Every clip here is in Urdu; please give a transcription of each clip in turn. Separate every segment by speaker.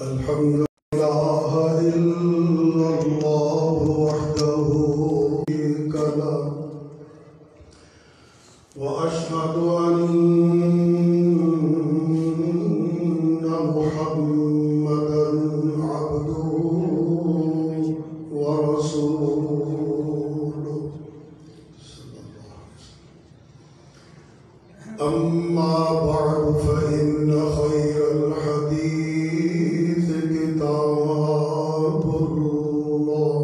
Speaker 1: الحمد لله إلا الله وحده شريك له وأشهد أن محمدا عبده ورسوله أما بعد فإن خير الحديث كتاب الله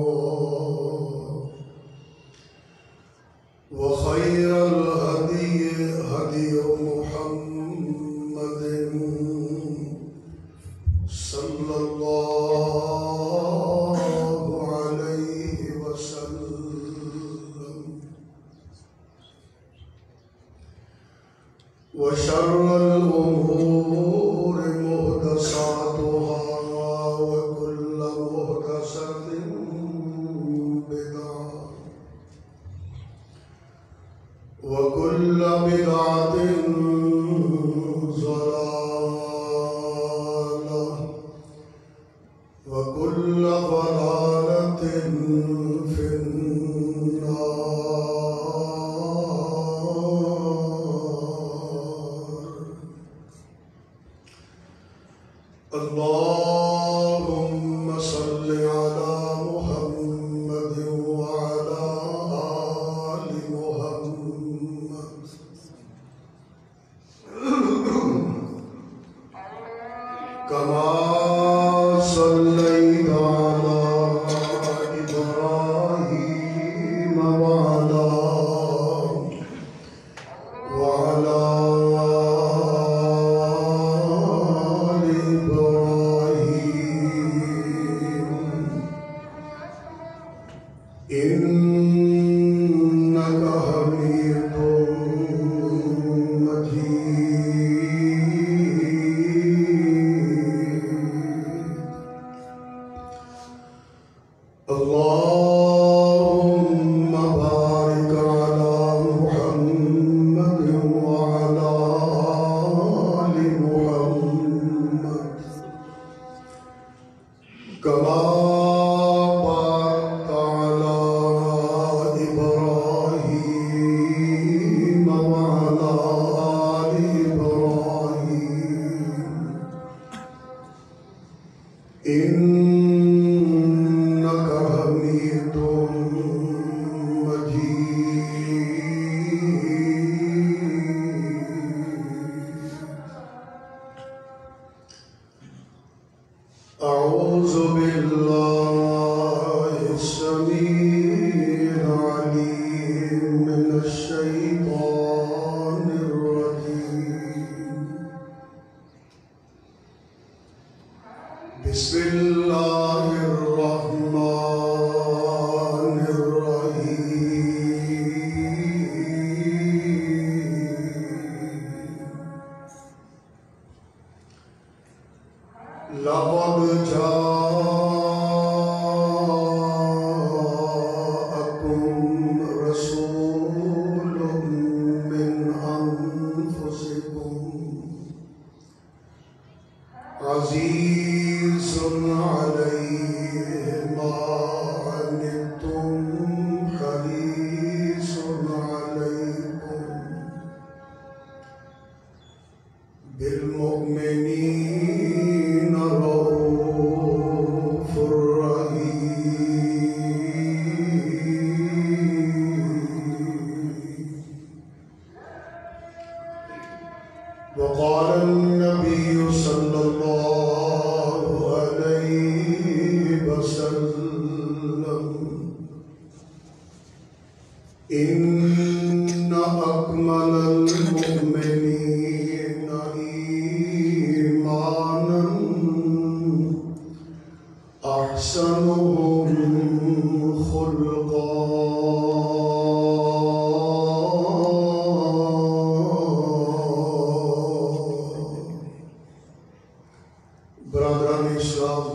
Speaker 1: وخير الهدي هدي محمد صلى الله عليه وسلم وشر الأمور محدثاتها وكل محدثة بدعة وكل بدعة ضلالة وكل ضلالة في اللهم صل على محمد وعلى آل محمد إنك حميد مجيد اللهم بارك على محمد وعلى آل محمد كما باركت على إبراهيم وعلى آل إبراهيم إنك حميد مجيد أعوذ بالله السميع العليم من الشيطان الرجيم بسم الله الرحمن الرحيم لقد جاءكم رسول من أنفسكم عزيز عليه ما عنتم حريص عليكم بالمؤمنين رؤوف رحيم وقال النبي صلى الله عليه وسلم إن أكمل المؤمنين إيمانا أحسنهم خلقا برادران اسلام،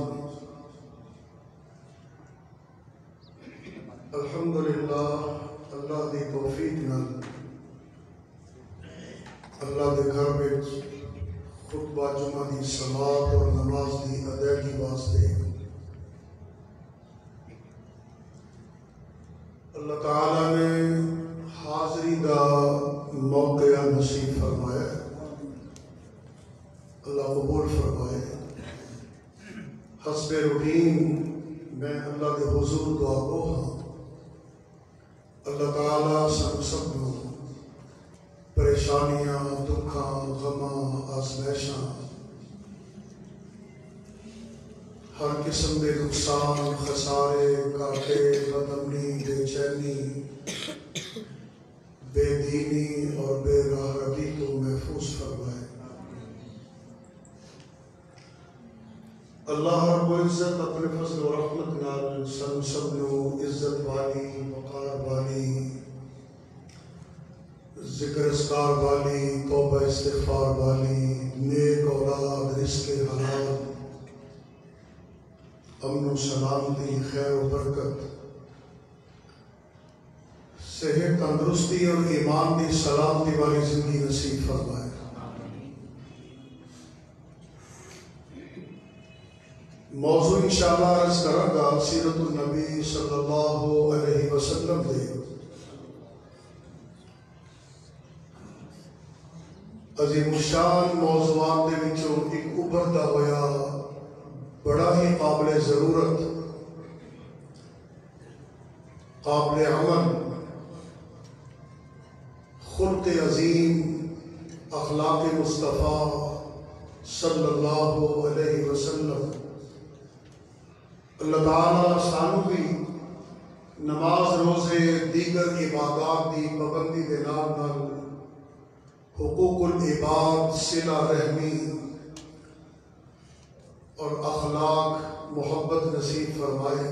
Speaker 1: الحمدللہ اللہ دی توفیق نال اللہ دے گھر وچ خطبہ جمعہ دی سماعت اور نماز دی ادائیگی واسطے اللہ تعالیٰ نے حاضری دا موقع نصیب فرمایا ہے۔ اللہ قبول فرمائے۔ حسب روٹین میں اللہ کے حضور دعا گو ہاں اللہ تعالیٰ سب نوں پریشانیاں، دکھاں، غماں، آزمائشاں، ہر قسم کے نقصان، خسارے، گھاٹے، بدامنی، بے چینی، بے دینی اور بے راہ ربی کو محفوظ فرمائے۔ اللہ رب العزت اپنے فضل و رحمت نال سن سب نو عزت والی، وقار والی، ذکر اذکار والی، توبہ استغفار والی، نیک اولاد، رزق حلال، امن و سلامتی، خیر و برکت، صحت، تندرستی اور ایمان کی سلامتی والی زندگی نصیب فرمائے۔ موضوع انشاءاللہ عرض کروں گا سیرت النبی صلی اللہ علیہ وسلم دے عظیم الشان موضوعات دے وچوں ایک ابھرتا ہویا بڑا ہی قابل ضرورت، قابل عمل، خلق عظیم، اخلاق مصطفیٰ صلی اللہ علیہ وسلم۔ اللہ تعالیٰ سانو بھی نماز، روزے، دیگر عبادات دی پابندی دے نال حقوق العباد، صلہ رحمی اور اخلاق محبت نصیب فرمائے۔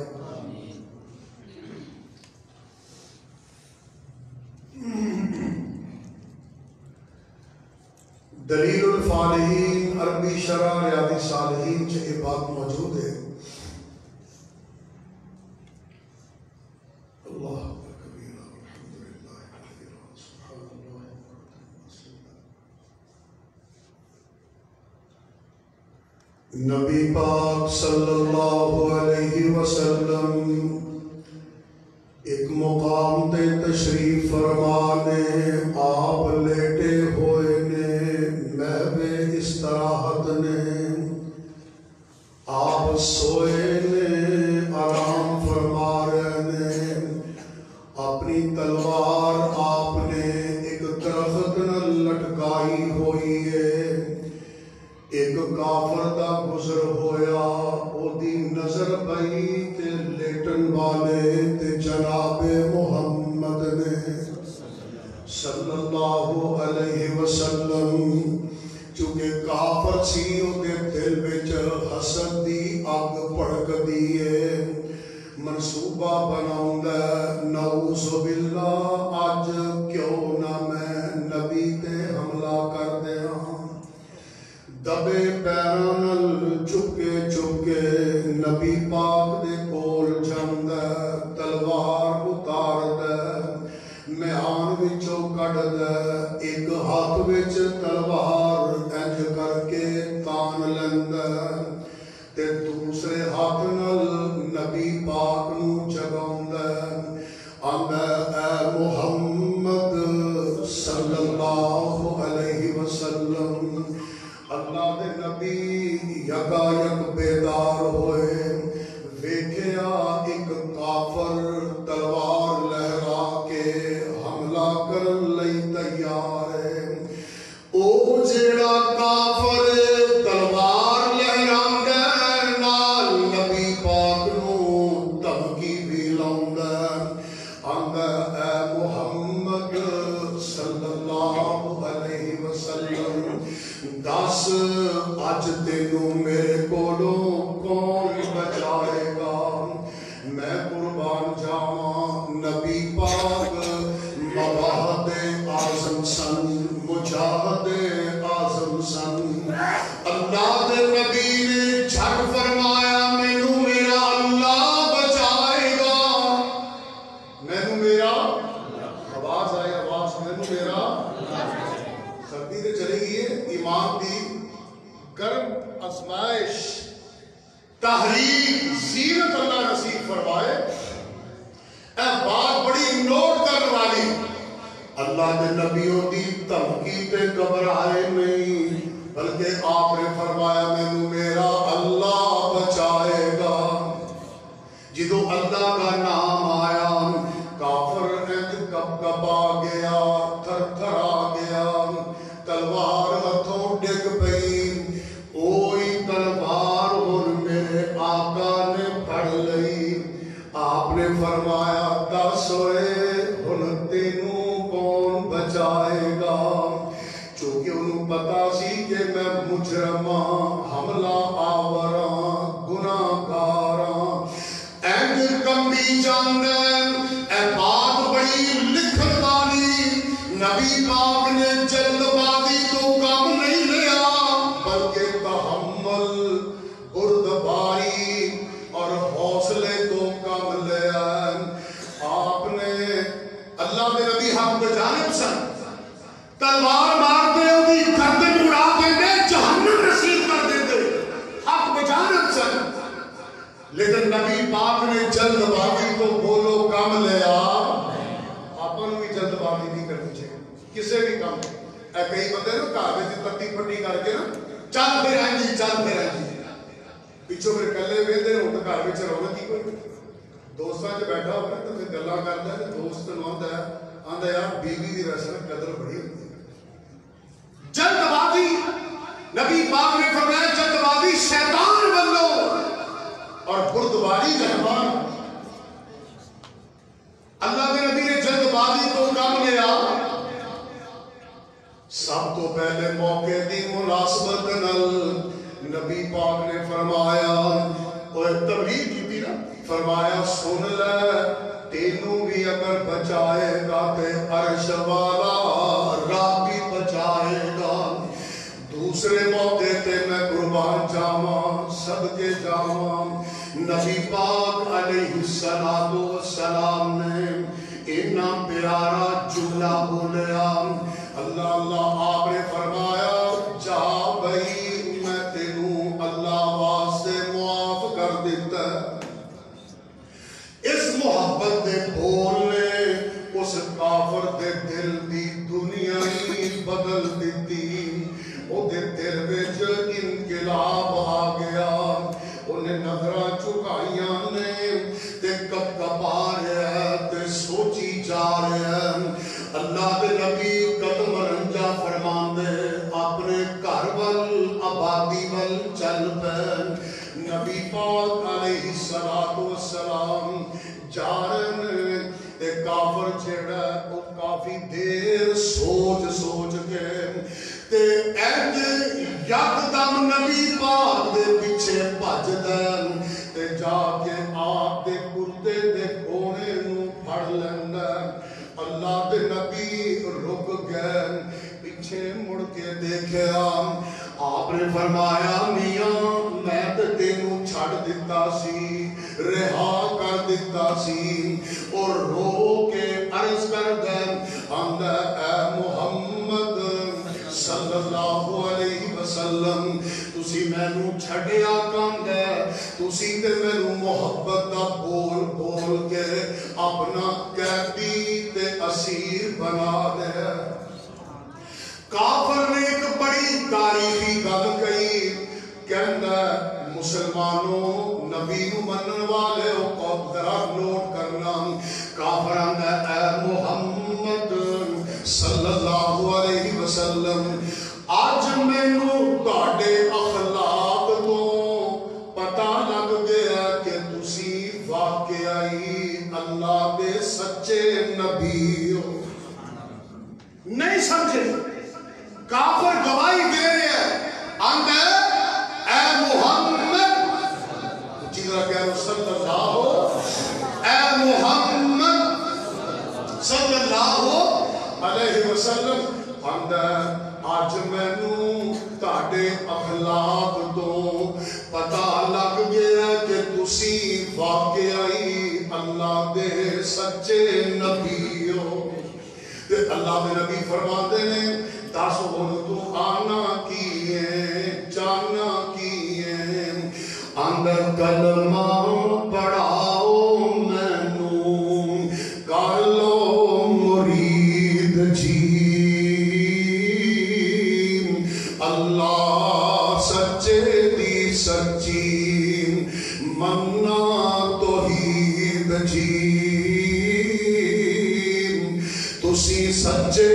Speaker 1: دلیل الفالحین عربی شرح ریاض الصالحین سے یہ بات موجود ہے. اللہ نبی پاک صلی اللہ علیہ وسلم ایک مقام تے تشریف فرمانے آپ لیٹے ہوئے نے محو استراحت نے آپ سوئے نے آرام فرما رہے نے اپنی تلوار آپ نے ایک درخت نہ لٹکائی ہوئی ہے. ایک کافر دا گزر ہویا او دی نظر پئی تے لیٹن والے تے جناب محمد نے صلی اللہ علیہ وسلم. چونکہ کافر سی او دے دل وچ حسد دی اگ بھڑک دی ہے. منصوبہ بناوندا نعوذ باللہ اج کیوں نہ میں نبی تے حملہ کر دیاں. دبے پیراں نال چپکے چپکے نبی پاک دے کول جاندا تلوار اتاردا میان وچوں کڈدا ایک ہاتھ وچ تلوار انج کر کے تان لیندا تے دوسرے ہاتھ نال نبی پاک نو جگاوندا آندا اے محمد صلی اللہ علیہ وسلم. اللہ دے نبی یکا یک بیدار ہوئے ویکھیا ایک کافر تلوار لہرا کے حملہ کرن لئی تیار ہے. او جیڑا کافر تلوار لہراندا نال نبی پاک نو دھمکی بھی لاوندا آندا اے محمد صلی اللہ علیہ وسلم دس اج تینوں میرے کولوں کون بچائے گا. میں قربان جاواں نبی پاک مواہد اعظم سن مجاہد اعظم سن. اللہ دے نبی نے جھٹ فرمایا مینوں میرا اللہ بچائے گا. مینوں میرا آواز آئی آواز مینوں میرا سردی تے چلی گئی ہے. ایمان دی گرم آزمائش تحریک زینت اللہ نصیب فرمائے. اے بات بڑی نوٹ کرنے والی. اللہ دے نبیوں دی دھمکی تے گھبرائے نہیں بلکہ آپ نے فرمایا مینوں میرا اللہ بچائے گا. جدو اللہ کا نام آیا کافر انج کپ کپا گیا تھر تھر آ گیا تلوار ہتھوں ڈگ پئی. اوہی تلوار اور میرے آقا نے پھڑ لئی. آپ نے فرمایا دس ہوئے ہن تینوں کون بچائے گا. چونکہ انہوں پتا سی کہ میں مجرماں حملہ آوراں گناہگاراں اینج کمبی جاندن. اے بات بڑی لکھن والی. نبی پاک نے جلد بازی تو کام نہیں لیا بلکہ تحمل بردباری اور حوصلے تو کام لیا. آپ نے اللہ دے نبی حق بجانب سن تلوار مارتے ہوئی گردن اڑا دیتے جہنم نصیب کر دیتے حق بجانب سن. لیکن نبی پاک نے جلد بازی تو بولو کام لیا. آپن بھی جلد بازی نہیں کرنی چاہیے کسے بھی کام. اے کئی بندے نا گھر میں تتی پٹی کر کے نا چل پھر آئیں جی چل پھر آئیں جی پیچھو پھر کلے ویندے ہوں تو گھر میں رونق ہی کوئی. دوستاں چ بیٹھا ہوا تو پھر گلاں کردا ہے دوست نوں آندا یار بیوی دی ویسے قدر بڑی ہوتی ہے. جلد بازی نبی پاک نے فرمایا جلد بازی شیطان بنو اور بردباری جہنم. اللہ کے نبی نے جلد بازی تو کام لیا. سب تو پہلے موقع دی مناسبت نال نبی پاک نے فرمایا اور تبلیغ کی تھی نا فرمایا سن لے تینوں بھی اگر بچائے گا تے عرش والا رب بھی بچائے گا. دوسرے موقع تے میں قربان جاواں صدقے جاواں نبی پاک علیہ السلام نے اتنا پیارا جملہ بولیا اللہ اللہ آپ نے فرمایا جا بھئی میں تینوں اللہ واسطے معاف کر دیتا اس محبت دے بولنے اس کافر دے دل دی دنیا ہی بدل دیتی او دے دل وچ انقلاب آ گیا انہیں نظرہ چکائیاں نے تے کب کبا رہا ہے تے سوچی جا رہا ہے اللہ دے نبی قدم رنجا فرمان دے اپنے گھر ول آبادی ول چل پے نبی پاک علیہ السلام جا رہے ہیں تے کافر جڑا وہ کافی دیر سوچ کے تے اینج یکدم نبی پاک دے پیچھے بھجدا تے جا کے آپ دے کرتے دے کونے نوں پھڑ لیندا اللہ دے نبی رک گئے پیچھے مڑ کے دیکھیا آپ نے فرمایا میاں میں تے تینوں چھڑ دیتا سی رہا کر دیتا سی اور رو کے عرض کر دے آندا اے محمد صلی اللہ علیہ وسلم تسی مینوں چھڈیا کاندا تسی تے مینوں محبت دا بول بول کے اپنا قیدی تے اسیر بنا دے کافر نے ایک بڑی تاریخی گل کہی کہندا مسلمانوں نبی نو منن والے او ذرا نوٹ کرنا کافر آندا اے محمد صلی اللہ علیہ وسلم آج مینوں تہاڈے اخلاق تو پتہ لگ گیا کہ تسی واقعی اللہ دے سچے نبی ہو نہیں سمجھے کافر گواہی دے رہے ہیں آندا اے محمد جدرا کہہ رہا صلی اللہ اے محمد صلی اللہ علیہ وسلم آندا آج مینوں تہاڈے اخلاق تو پتہ لگ گیا کہ تسی واقعی اللہ دے سچے نبی ہو تے اللہ دے نبی فرماندے نے دس ہن تو آنا کی ہے جانا کی ہے اندر کلمہ پڑھاؤ مینوں کر لو مرید جی اللہ سچے دی سچی منا توحید جی تسی سچے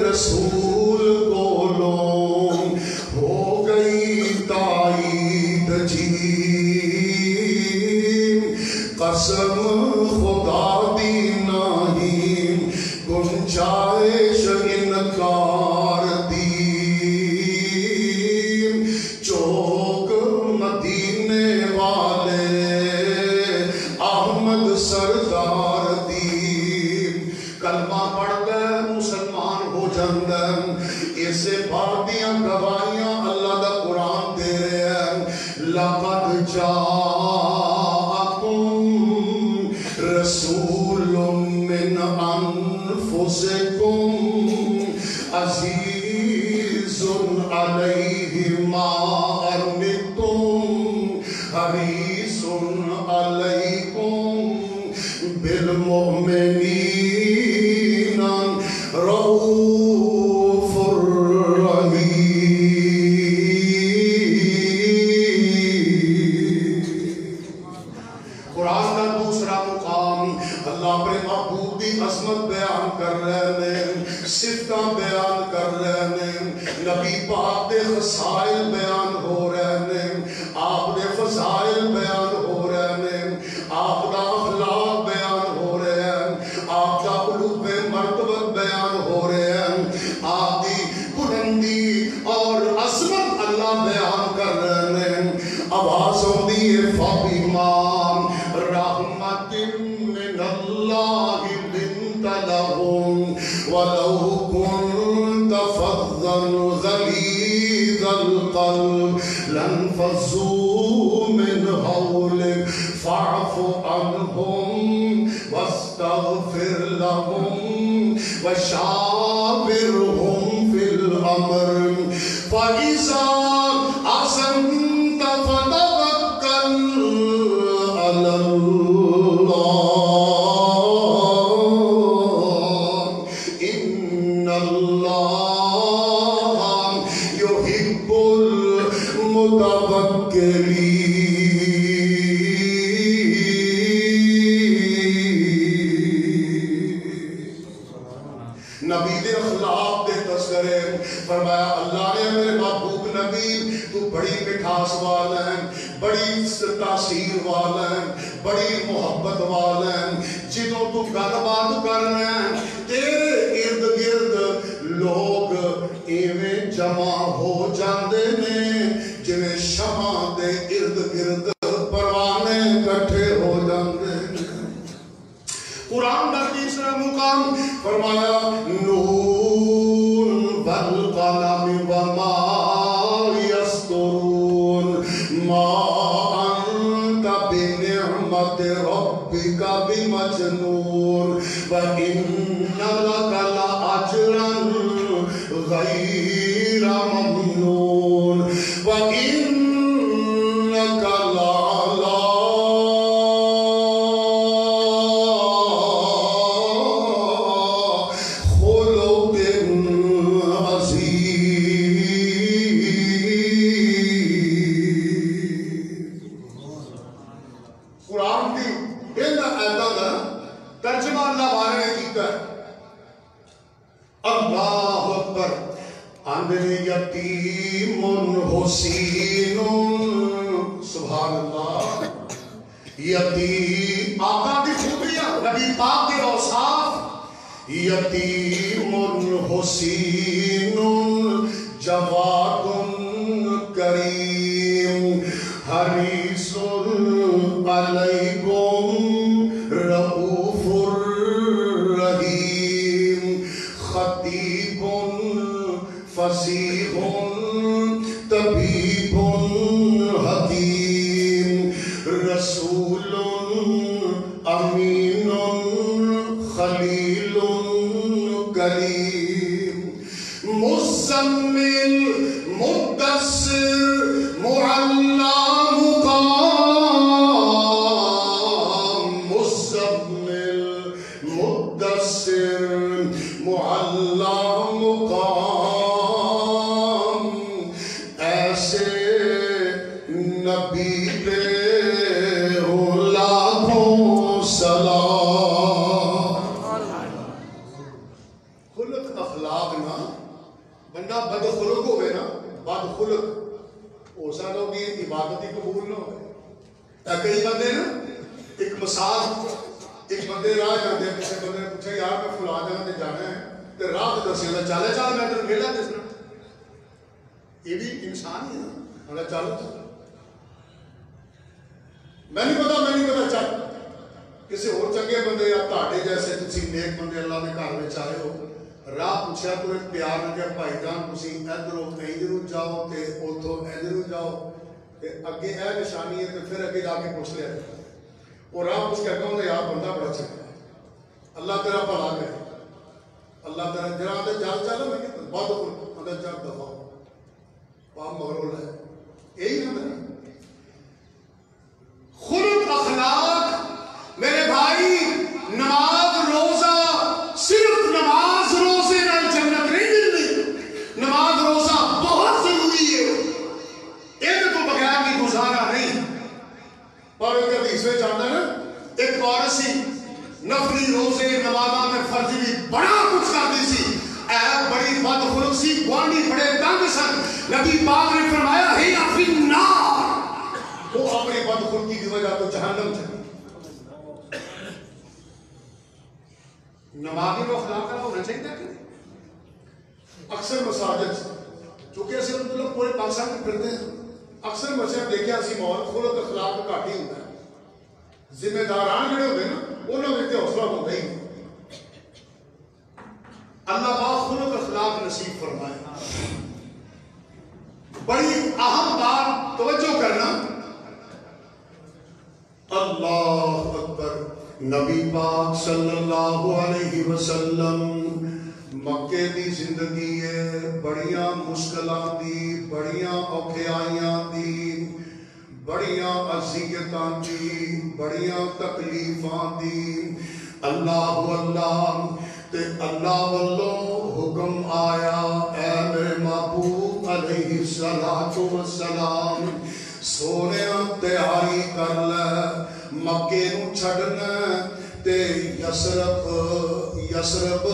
Speaker 1: رسول کولو ہو گئی تائید جی قسم خدا دی نہیں گنجائش انکار دی چوک مدینے والے احمد سردار دی کلمہ پڑھ گئے مسلمان ہو جاندے اسے بات دیاں گواہیاں اللہ دا قرآن دے رہے ہیں لقد جاءکم رسول من انفسکم عزیز علیہ ما عنتم حریص علیکم بالمؤمنین رؤوف رحیم قرآن کا دوسرا مقام اللہ اپنے محبوب کی عظمت بیان کر رہے ہیں صفتاں بیان کر رہے ہیں نبی پاک دے خصائل بیان ہو رہے ہیں آپ دے فضائل بیان ہو رہے ہیں آپ دا اخلاق بیان ہو رہے ہیں آپ دا علوم مرتبت بیان ہو رہے ہیں آپ دی بلندی اور عظمت اللہ بیان کر رہے ہیں آواز ہوتی ہے فَبِمَا رَحْمَةٍ مِّنَ اللَّهِ لِنْتَ لَهُمْ وَلَوْ كُنْتَ فَظًّا غَلِيظَ القلب لانفضوا من حولك فاعف عنهم واستغفر لهم وشاورهم في الأمر فإذا عزمت فتوكل على الله إن الله يحب المتوكلين. نبی دے اخلاق دے تذکرے فرمایا اللہ نے میرے محبوب نبی تو بڑی مٹھاس والا ہے، بڑی تاثیر والا ہے، بڑی محبت والا ہے. جدوں تو گل بات کرنا ہے تیرے ارد گرد لوگ ایویں جمع ہو جاندے نے جویں شمع دے ارد گرد پروانے کٹھے ہو جاندے نے. قرآن کا تیسرا مقام فرمایا نون والقلم وما يسطرون ما أنت بنعمة ربك بمجنون وإن لك لأجرا غير ممنون وإنك لعلى یتیم حسین سبحان اللہ. یتیم آقا کی خوبیاں نبی پاک کے اوصاف. یتیم حسین جواد کریم حریص علیکم رؤوف رحیم خطیب فصیح طبیب حکیم رسول امین خلیل کریم مزمل مدثر معلا مقام. مزمل مدثر معلا مقام. ایسے نبی پہ لاکھوں سلام. خلق اخلاق نہ بندہ بد خلق ہوئے نا بد خلق ہو سکتا ہوگی عبادت ہی قبول نہ ہوئے. کئی بندے نا ایک مثال ایک بندے راہ جاتے ہیں کسی بندے نے پوچھا یار میں فلاں جگہ تے جانا ہے تے راہ تے دسیا چلے چل میں تینوں ویلا دسنا. یہ بھی انسان ہی ہے نا چلو میں نہیں پتا چل کسی اور چنگے بندے یا تہاڈے جیسے تسی نیک بندے اللہ کے گھر میں آئے ہو راہ پوچھا تو ایک پیار نہ کہ بھائی جان تسی ادھروں ادھروں جاؤ تے اتھوں ادھروں جاؤ تے اگے اے نشانی ہے تے پھر اگے جا کے پوچھ لیا اور راہ پوچھ کے کہوں یار بندہ بڑا چنگا ہے اللہ تیرا بھلا کرے اللہ تیرا جرا تے جل چل میں کہ بد اندر جل دفاع پاپ مغرور ہے یہی ہے خلق اخلاق. میرے بھائی نماز روزہ صرف نماز روزے نال جنت نہیں ملتی. نماز روزہ بہت ضروری ہے یہ تو بغیر کی گزارا نہیں. اور ایک حدیث میں جاننا نا ایک عورت سی نفلی روزے نمازاں میں فرض بھی بڑا کچھ کرتی سی اے بڑی بد خلق سی گوانڈی بڑے تنگ سن. نبی پاک نے فرمایا ہی فی النار وہ اپنی بد خلقی کی وجہ تو جہنم چلی. نمازی کو اخلاق کا ہونا چاہیے کہ اکثر مساجد چونکہ اسی مطلب پورے پاکستان میں پھرتے ہیں اکثر مسجد دیکھا اسی ماحول خلق اخلاق کا گھٹ ہی ہوتا ہے. ذمہ داران جڑے ہوتے ہیں نا انہوں نے حوصلہ ہوتا ہی. اللہ پاک خلق اخلاق نصیب فرمائے. بڑی توجہ کرنا اللہ اکبر. نبی پاک صلی اللہ علیہ وسلم مکے دی زندگی ہے بڑیاں مشکلات دی, بڑیاں اوکھیائیاں دی, بڑیاں اذیتاں دی, بڑیاں تکلیفاں دی. اللہ اللہ تے اللہ واللہ حکم آیا اے میرے محبوب علیہ الصلوۃ والسلام سونے تیاری کر لے مکے نو چھڑنا تے یسرب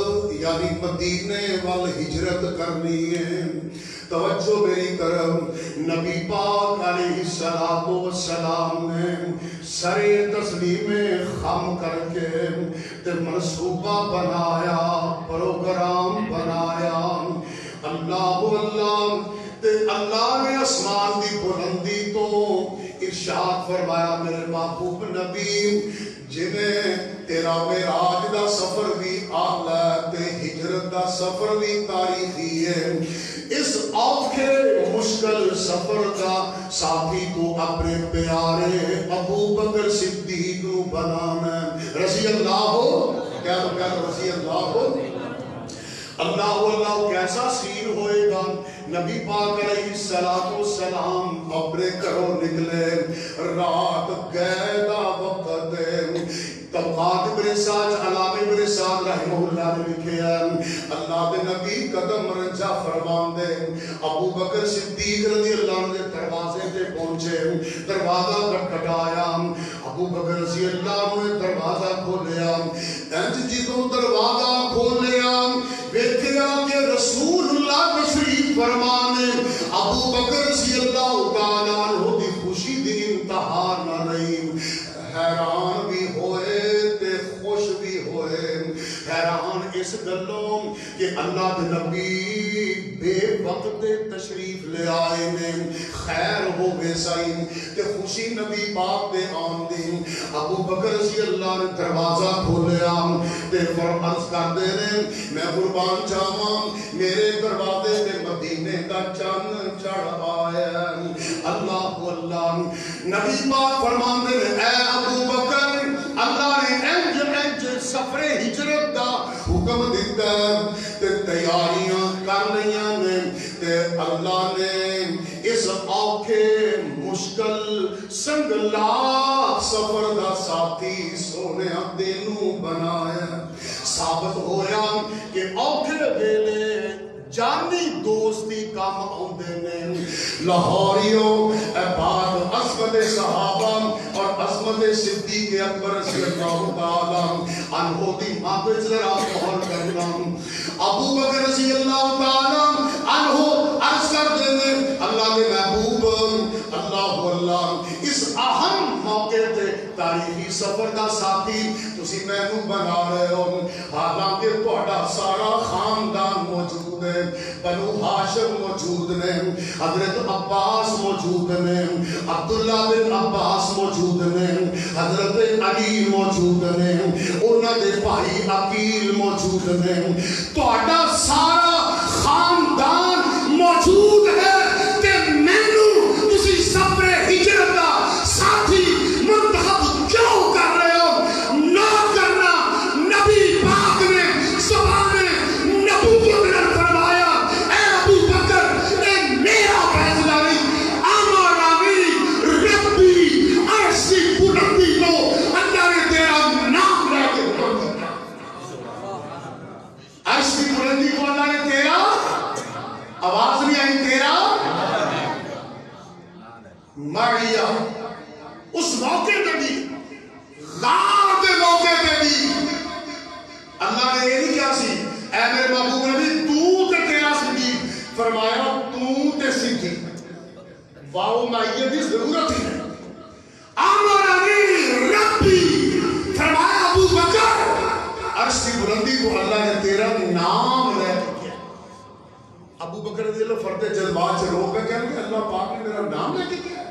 Speaker 1: یعنی مدینے وال ہجرت کرنی ہے. توجہ میری طرف نبی پاک علیہ الصلوۃ والسلام نے سرے تسلیم خم کر کے تے منصوبہ بنایا, پروگرام بنایا. اللہ اللہ تے اللہ نے آسمان دی بلندی تو ارشاد فرمایا میرے محبوب نبی جنہیں تیرا معراج دا سفر بھی اعلیٰ تے ہجرت دا سفر بھی تاریخی ہے. اس اوکھے مشکل سفر کا ساتھی تو اپنے پیارے ابو بکر صدیق کو بنانا رضی اللہ ہو. کیا رضی اللہ ہو. اللہ اللہ کیسا سین ہوئے گا. نبی پاک علیہ الصلوۃ والسلام اپنے گھروں نکلے, رات گئے دا وقت طبقات ابن سعد علامہ ابن سعد رحمہ اللہ نے لکھے ہیں اللہ دے نبی قدم رنجا فرمان دے ابو بکر صدیق رضی اللہ عنہ دے دروازے تے پہنچے, دروازہ کھٹکھٹایا, ابو بکر رضی اللہ عنہ نے دروازہ کھولیا. انج جدوں دروازہ کھولیا ویکھیا کہ رسول اللہ تشریف فرمانے. ابو بکر رضی اللہ تعالیٰ عنہ دی خوشی دی انتہا نہ رہی, حیران بھی ہوئے تے خوش بھی ہوئے. حیران اس گلوں کہ اللہ کے نبی بے وقت تشریف لے آئے نے, خیر ہو بے سائن تے خوشی نبی پاک دے آن دی. ابو بکر رضی اللہ نے دروازہ کھولیا تے فرمایا کر دے نے میں قربان جاواں میرے دروازے تے مدینے دا چن چڑھ آیا. اللہ اللہ نبی پاک فرماندے نے اے ابو بکر اللہ نے انج سفر ہجرت دا حکم دیتا تے تیاریاں کر لیاں نے تے اللہ نے اس اوکھے مشکل سنگلا سفر دا ساتھی سونے دینوں بنایا. ثابت ہویا کہ اوکھے ویلے جانی دوستی کام آندے نے. لاہوریوں اے بات عظمت صحابہ اور عظمت صدیق اکبر رضی اللہ تعالیٰ عنہ دی محبت ذرا غور کرنا. ابو بکر رضی اللہ تعالیٰ عنہ عرض کر دے اللہ کے محبوب اللہ اللہ اس اہم موقع تے تاریخی سفر دا ساتھی تسی مینوں بنا رہے ہو, حالانکہ تہاڈا سارا خاندان موجود ہے, بنو ہاشم موجود نے, حضرت عباس موجود نے, عبداللہ بن عباس موجود نے, حضرت علی موجود نے, انہاں دے بھائی عقیل موجود نے, تہاڈا سارا خاندان موجود ہے تے مینوں تسی سفر ہجرت دا ساتھی منتخب کیوں کر رہے ہو؟ نہ کرنا. نبی پاک نے زبان نبوت نے فرمایا اے ابو بکر اے میرا فیصلہ نہیں, امرانی ربی عرشی بلندی کو اللہ نے تیرا نام لے کے حکم دیا. عرشی بلندی کو اللہ نے تیرا آواز نہیں آئی تیرا ماریا. اس موقع پہ بھی غار کے موقع پہ بھی اللہ نے یہ نہیں کیا سی اے میرے محبوب نبی تو تے تیرا صدیق, فرمایا تو تے صدیق. واؤ مائیے بھی ضرورت ہی ہے. امرانی ربی فرمایا ابو بکر عرش کی بلندی کو اللہ نے تیرا نام لے کے کیا. ابو بکر رضی اللہ فرد جذبات سے روک کر کہیں گے اللہ پاک نے میرا نام لے کے کیا.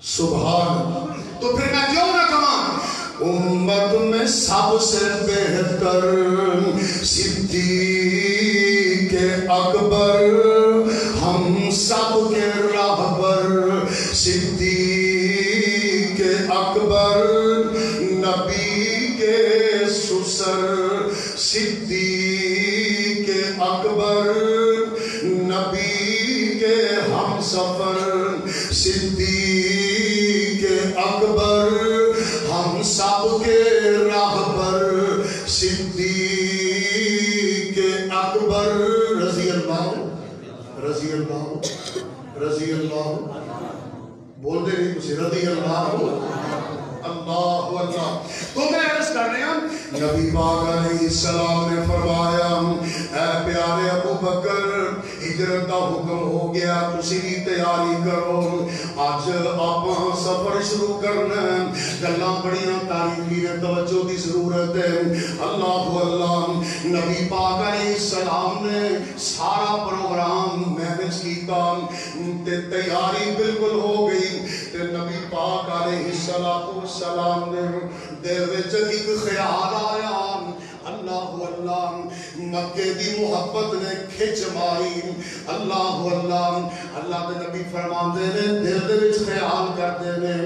Speaker 1: سبحان. تو پھر میں کیوں نہ کہاں امت میں سب سے بہتر صدیق اکبر, ہم سب کے راہبر صدیق اکبر نبی کے ہم سفر صدیق اکبر ہم سب کے راہبر صدیق اکبر رضی اللہ رضی اللہ رضی اللہ بول دے نہیں کچھ رضی اللہ اللہ اللہ. تو میں عرض کر رہے ہیں نبی پاک علیہ السلام نے فرمایا اے پیارے ابو بکر ہجرت کا حکم ہو گیا تسی بھی تیاری کرو آج آپ سفر شروع کرنا گلاں بڑیاں تاریخی توجہ دی ضرورت ہے. اللہ اللہ نبی پاک علیہ السلام نے سارا پروگرام مینج کیتا تے تیاری بالکل ہو گئی تے نبی پاک علیہ السلام نے دل وچ ایک خیال آیا اللہ اللہ مکے دی محبت نے کھچ ماری اللہ اللہ اللہ دے نبی فرماندے نے دل دے وچ خیال کردے نے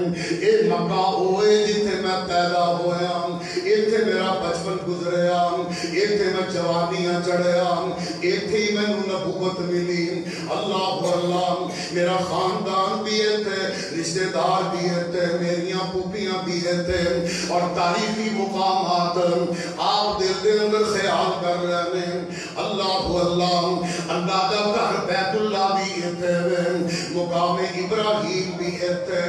Speaker 1: اے مکہ ہوئے جتھے میں پیدا ہویا ایتھے میرا بچپن گزریا ایتھے میں جوانیاں چڑھیا ایتھے ہی میں نبوت ملی اللہ اللہ میرا خاندان بھی ایتھے رشتہ دار بھی ایتھے میریاں پھوپھیاں بھی ایتھے اور تاریخی مقامات آپ دل دے اندر خیال کر رہے ہیں اللہ اللہ اللہ کا گھر بیت اللہ بھی ایتھے مقام ابراہیم بھی ایتھے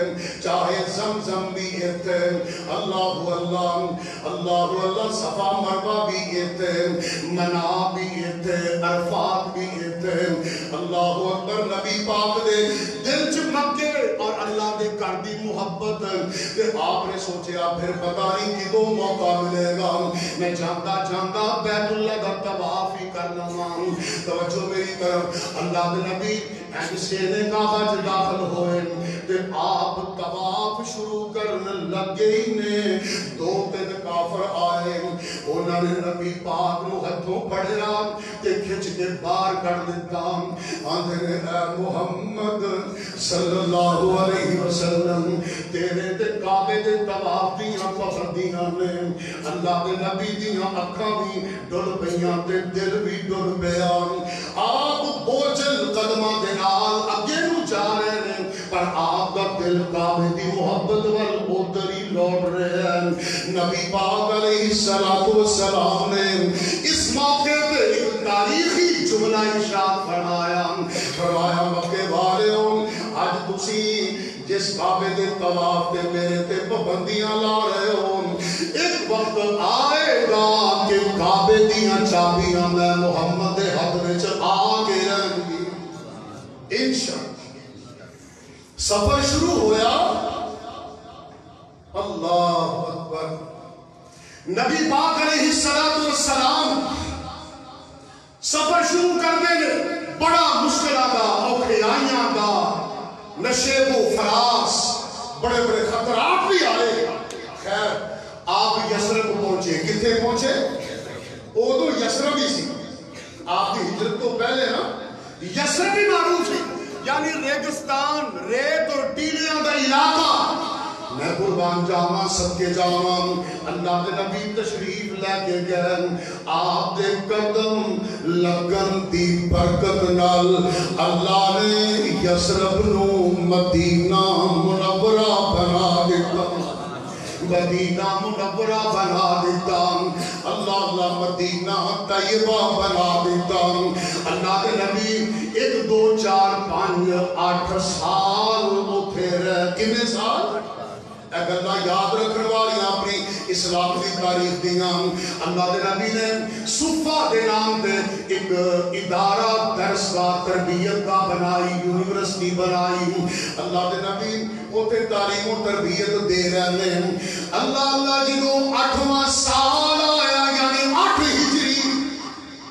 Speaker 1: چاہے زمزم بھی ایتھے اللہ اللہ اللہ اللہ صفا مروہ بھی ایتھے منا بھی ایتھے عرفات بھی ایتھے اللہ اکبر. نبی پاک دے دل چ مکے اور اللہ دے گھر دی محبت کہ آپ نے سوچیا پھر پتہ نہیں کدوں موقع ملے گا میں جانتا جانتا بیت اللہ کا طواف ہی کر لوں. توجہ میری طرف اللہ دے نبی شیرے کعبہ وچ داخل ہوئے تے آپ طواف شروع کرن لگے ہی نے دو تین کافر آئے انہوں نے نبی پاک نو ہتھوں پڑھیا تے کھچ کے باہر کر دیتا آندے نے اے محمد صلی اللہ علیہ وسلم تیرے تے کعبے دے طواف دیاں پابندیاں نے اللہ دے نبی دیاں اکھاں بھی ڈل پیاں تے دل بھی ڈل پیا آپ بوجھل قدماں دے نال اگے نو جا رہے ہیں پر آپ دا دل کعبے دی محبت وال ادھر ہی لوٹ رہے ہیں. نبی پاک علیہ السلام نے اس موقع پہ ایک تاریخی جملہ ارشاد فرمایا مکے والےوں آج تسی جس کعبے دے طواف تے میرے تے پابندیاں لا رہے ہو ایک وقت آئے گا کہ کعبے دیاں چابیاں میں محمد دے ہاتھ وچ آ کے رہیں گی انشاءاللہ. سفر شروع ہویا اللہ اکبر. نبی پاک علیہ السلام سفر شروع کرنے نے بڑا مشکلہ دا اوکھیائیاں دا نشیب و فراس بڑے بڑے خطرات بھی آئے. خیر آپ یسرب پہنچے کتنے پہنچے ادو یسرب ہی سی آپ کی ہجرت تو پہلے نا یسرب بھی معروف ہے یعنی ریگستان ریت اور ٹیلیاں دا علاقہ. میں قربان جاواں سب کے جاواں اللہ دے نبی تشریف لے کے گئے آپ دے قدم لگن دی برکت نال اللہ نے یسرب نو مدینہ منورہ بنا دیتا مدینہ منورہ بنا دیتا اللہ اللہ مدینہ طیبہ بنا دیتا. اللہ کے نبی 1 2 4 5 8 سال اتھے رہے کنے سال اگر اللہ یاد رکھنے والی اپنی اسلام کی تاریخ دیاں اللہ دے نبی نے صفہ دے نام دے ایک ادارہ درس کا تربیت کا بنائی یونیورسٹی بنائی اللہ دے نبی اوتے تعلیم و تربیت دے رہے ہیں. اللہ اللہ جنہوں 8واں سال آیا یعنی 8 ہجری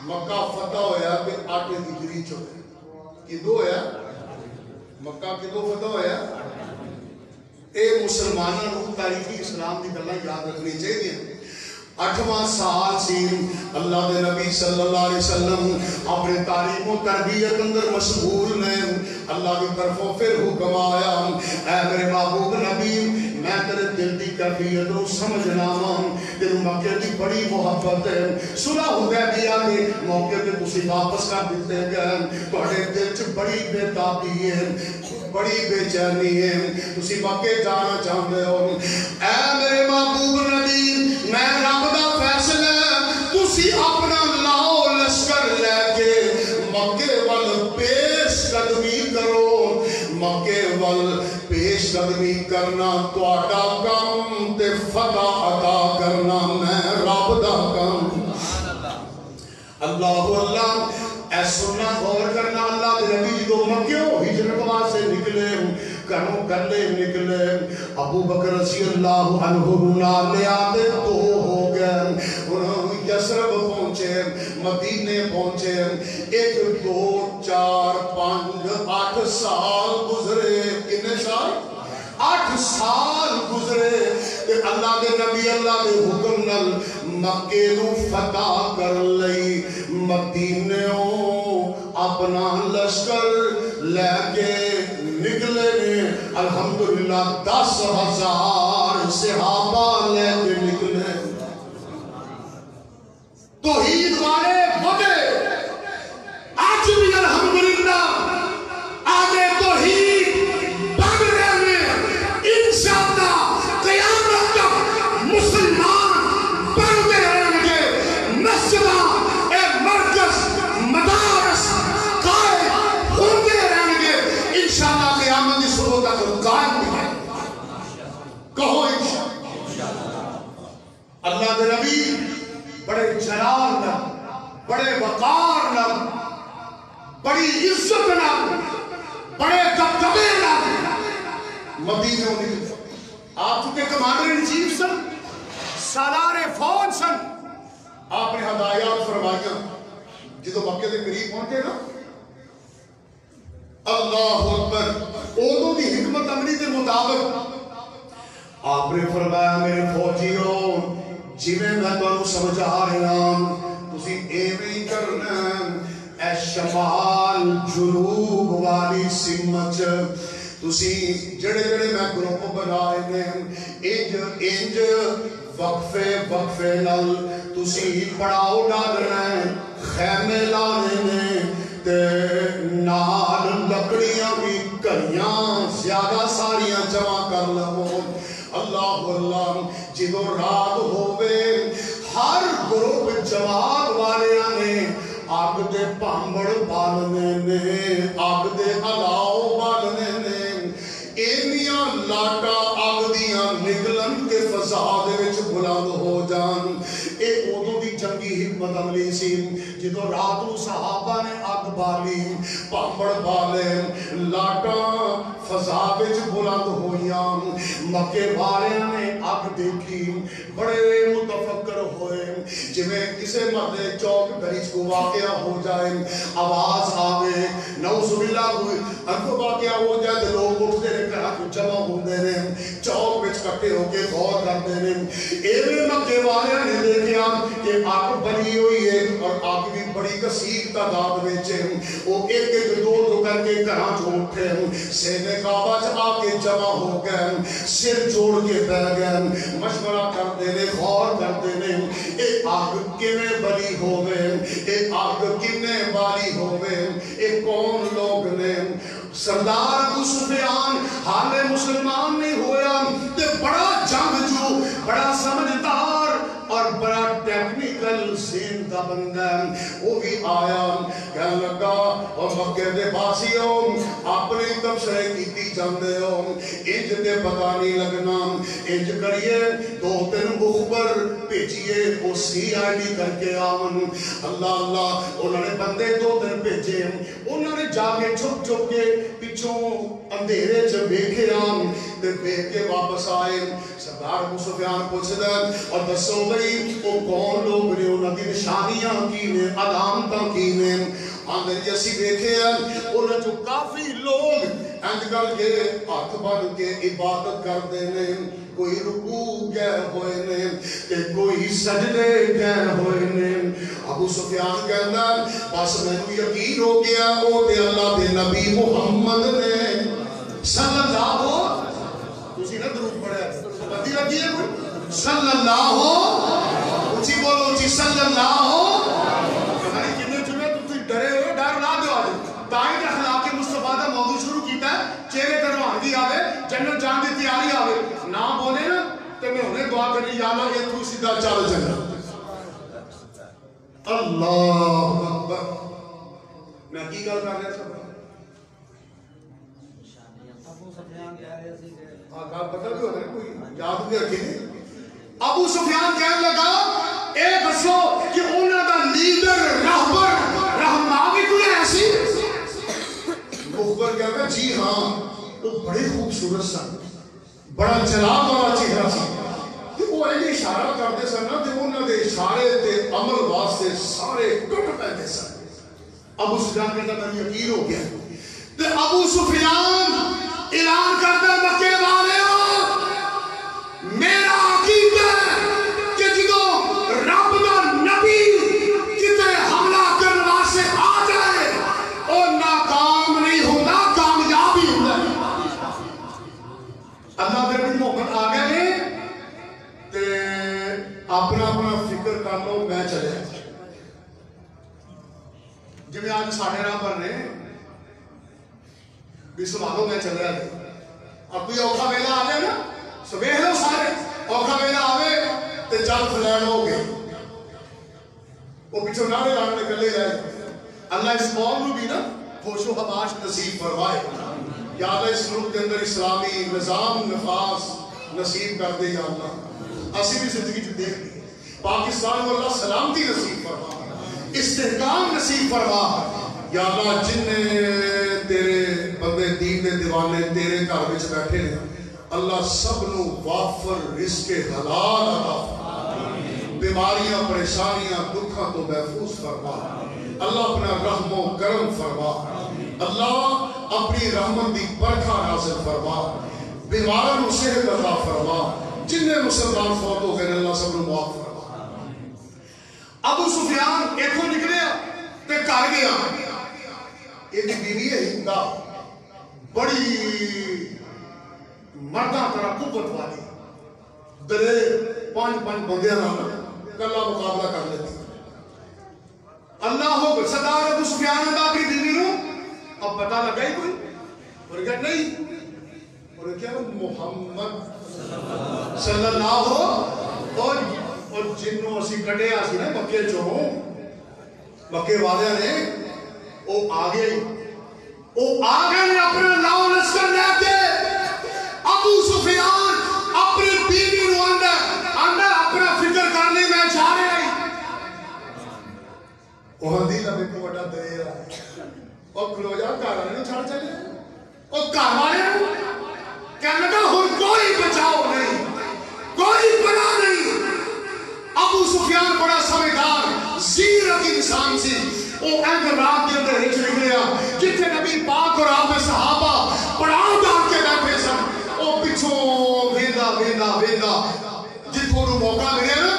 Speaker 1: مکہ فتح ہویا کہ 8 ہجری چوئے کدو ہویا مکہ کدو فتح ہویا. اے مسلمانوں کو تاریخی اسلام کی گلاں یاد رکھنی چاہیے. 8واں سال سی اللہ دے نبی صلی اللہ علیہ وسلم اپنے تعلیم و تربیت اندر مشغول نے اللہ کی طرفوں پھر حکم آیا اے میرے محبوب نبی میں تیرے دل دی کیفیت کو سمجھنا ہوں تیرے مکے دی بڑی محبت ہے صلح حدیبیہ کے موقع پہ تسی واپس کر دیتے گئے تہاڈے دل چ بڑی بے تابی ہے بڑی بے چینی ہے تسی مکے جانا چاہتے ہو اے میرے محبوب نبی میں رب دا فیصلہ تسی اپنا لاؤ لشکر لے کے مکے وال پیش قدمی کرو مکے وال پیش قدمی کرنا تہاڈا کام تے فتح عطا کرنا میں رب دا کام اللہ اللہ اے سننا غور کرنا اللہ دے نبی جو مکیوں ہجرت واسطے نکلے گھروں گلے نکلے ابو بکر رضی اللہ عنہ نال لے آتے تو ہو گئے انہوں یسرب پہنچے مدینے پہنچے 1 2 4 5 8 سال گزرے کتنے سال 8 سال گزرے کہ اللہ دے نبی اللہ دے حکم نال مکے نو فتح کر لئی مدینوں اپنا لشکر لے کے نکلے نے الحمدللہ 10,000 صحابہ لے کے نکلے توحید والے وڈے آج بھی الحمدللہ آگے توحید بڑھ رہے ہیں انشاءاللہ قیامت تک مسلمان بڑھتے رہیں گے مسجداں اے مرکز مدارس قائم ہوتے رہیں گے انشاءاللہ قیامت کی صبح تک قائم بھی ہے کہو انشاءاللہ اللہ دے نبی بڑے جلال نہ بڑے وقار نہ بڑی عزت نہ بڑے دبدبے نہ مدینہ میں آپ چونکہ کمانڈر ان چیف سن سالار فوج سن آپ نے ہدایات فرمائیاں جدو مکے دے قریب پہنچے نا اللہ اکبر اودوں دی حکمت عملی کے مطابق آپ نے فرمایا میرے فوجیوں جویں میں تانوں سمجھا رہا تسی ایویں ہی کرنا اے شمال جنوب والی سمت تسی جڑے جڑے میں گروپ بنائے نے انج وقفے نال تسی پڑاؤ ڈالنا خیمے لانے نے تے نال لکڑیاں بھی کڑیاں زیادہ ساریاں جمع کر لو اللہ اللہ جدو رات ہوئے ہر گروپ جماعت والیاں نے آگ دے پامبڑ بالنے نے آگ دے علاؤ بالنے نے اینیاں لاٹا آگ دیاں نکلن کے فضا دے وچ بلند ہو جان ایک اودوں دی جنگی حکمت عملی سی جدو رات نو صحابہ نے آگ بالی پامبڑ بالے لاٹا فضا وچ بلند ہویاں مکے والیاں نے آگ دیکھی بڑے متفکر ہوئے جویں کسے مردے چوک گلیچ کو واقعہ ہو جائے آواز آوے نعوذ باللہ ہوئے انکو واقعہ ہو جائے لوگ اٹھتے رہے کرا کو جمع ہوندے نے چوک وچ کٹے ہو کے غور کرتے نے ایویں مکے والیاں نے دیکھیا کہ آگ بلی ہوئی ہے اور آگ بھی بڑی کثیر تعداد وچ ہے وہ ایک ایک دو دو کر کے گھراں چ اٹھے سینے کعبہ چ آ کے جمع ہو گئے سر جوڑ کے بیٹھ گئے مشورہ کرتے نے غور کرتے نے ایک آگ کیویں بلی ہوے ایک آگ کنے والی ہوے ایک کون لوگ نے سردار ابو سفیان حال مسلمان نہیں ہویا تے بڑا جنگجو بڑا سمجھدار اور بڑا ٹیکنیکل سین کا بندہ وہ بھی آیا کہنے لگا اور مکے دے باسیوں اپنی تبصرے کیتی جاندے ہو انج دے پتہ نہیں لگنا انج کریے 2-3 مخبر بھیجیے وہ CID کر کے آون اللہ اللہ انہوں نے بندے 2-3 بھیجے انہوں نے جا کے چھپ چھپ کے پیچھوں اندھیرے چ ویکھے تے ویکھ کے واپس آئے سردار ابو سفیان پوچھدا اور دسو بھئی وہ کون لوگ نے انہاں دی نشانیاں کی نے علامتاں کی نے آندر جیسی دیکھے ہیں انہاں جو کافی لوگ انج کر کے ہاتھ بن کے عبادت کردے نے کوئی رکوع گئے ہوئے نے تے کوئی سجدے گئے ہوئے نے. ابو سفیان کہنا بس مینوں یقین ہو گیا او تے اللہ دے نبی محمد نے صلی اللہ تسی نہ درود پڑھیا بدی لگی ہے کوئی صلی اللہ اونچی بولو اونچی صلی اللہ. ہماری جنہیں جمعے تسی ڈرے ہوئے ڈر نہ دو آج تائیں کہ اخلاق مصطفیٰ دا موضوع شروع کیتا ہے چہرے تے روحانی آوے جنت جان دی تیاری آوے نہ بولے نا تے میں انہیں دعا کرنی یا اللہ یہ تو سیدھا چل جنت. اللہ اکبر. میں کی گل کر رہا تھا پتہ بھی ہوتا ہے کوئی یاد بھی رکھے. ابو سفیان کہنے لگا اے بسو کہ انہوں دا لیڈر رہبر رہنما بھی کوئی ایسی. مخبر کہتا جی ہاں وہ بڑے خوبصورت سن بڑا جلال والا چہرہ سی کہ وہ ایک اشارہ کرتے سن نا کہ انہوں نے اشارے تے عمل واسطے سارے ٹوٹ پہنتے سن. ابو سفیان کہتا میں یقین ہو گیا. تے ابو سفیان اعلان کرتا مکے والے میرا عقیدہ ہے کہ جدوں رب دا نبی کتے حملہ کرنے واسطے آ جائے اور ناکام نہیں ہوتا کامیاب ہی ہوتا ہے. اللہ دے نبی محمد آ گئے نے تے اپنا اپنا فکر کر لو میں چلے جی آج ساڑھے راہ پر نے بھی سوالوں میں چل رہا ہے. اب کوئی اوکھا ویلا آ جائے نا سویح لو سارے اوکھا ویلا آوے تے جل فلین ہو گئے وہ پیچھو نعرے لانے کلے رہے. اللہ اس قوم کو بھی نا خوش و خباش نصیب فرمائے. یا اللہ اس ملک کے اندر اسلامی نظام نفاذ نصیب کر دے. یا اللہ اسی بھی زندگی جو دیکھ لی پاکستان کو اللہ سلامتی نصیب فرما استحکام نصیب فرما. یا اللہ جن تیرے بندے دین دے دیوانے تیرے گھر وچ بیٹھے ہیں اللہ سب نو وافر رزق حلال عطا فرما. بیماریاں پریشانیاں دکھاں تو محفوظ فرما. اللہ اپنا رحم و کرم فرما. اللہ اپنی رحمت دی برکھا نازل فرما. بیماراں نو صحت عطا فرما. جن مسلمان فوت ہو گئے اللہ سب نو معاف فرما. ابو سفیان ایتھوں نکلیا تے گھر گیا. ایک بیوی ہے ہندا بڑی مردہ طرح قوت والی دلیر پانچ بندیاں نال کلا مقابلہ کر لیتی. اللہ ہو صدار ابو سفیان دا اپنی بیوی نو اب پتہ لگا ہی کوئی اور کہا نہیں اور کیا محمد صلی اللہ اور جنوں اسی کٹے آسی نا مکے چوں مکے والے نے وہ آگے نے اپنے لاؤ لشکر لے کے ابو سفیان اپنے بیوی نو اندر اپنا فکر کرنے میں جا رہے ہیں. وہ ہندی لبے کو وڈا دے رہا ہے اور کھلو جا گھر والے نو چھڑ چلے اور گھر والے کہنے کا ہن کوئی بچاؤ نہیں کوئی پناہ نہیں. ابو سفیان بڑا سمجھدار زیرک انسان سی. وہ اندر رات کے اندر ہچ نکلیا جتنے نبی پاک اور آپ صحابہ پڑاؤ ڈال کے بیٹھے سن وہ پچھوں ویندا جتوں نو موقع ملے نا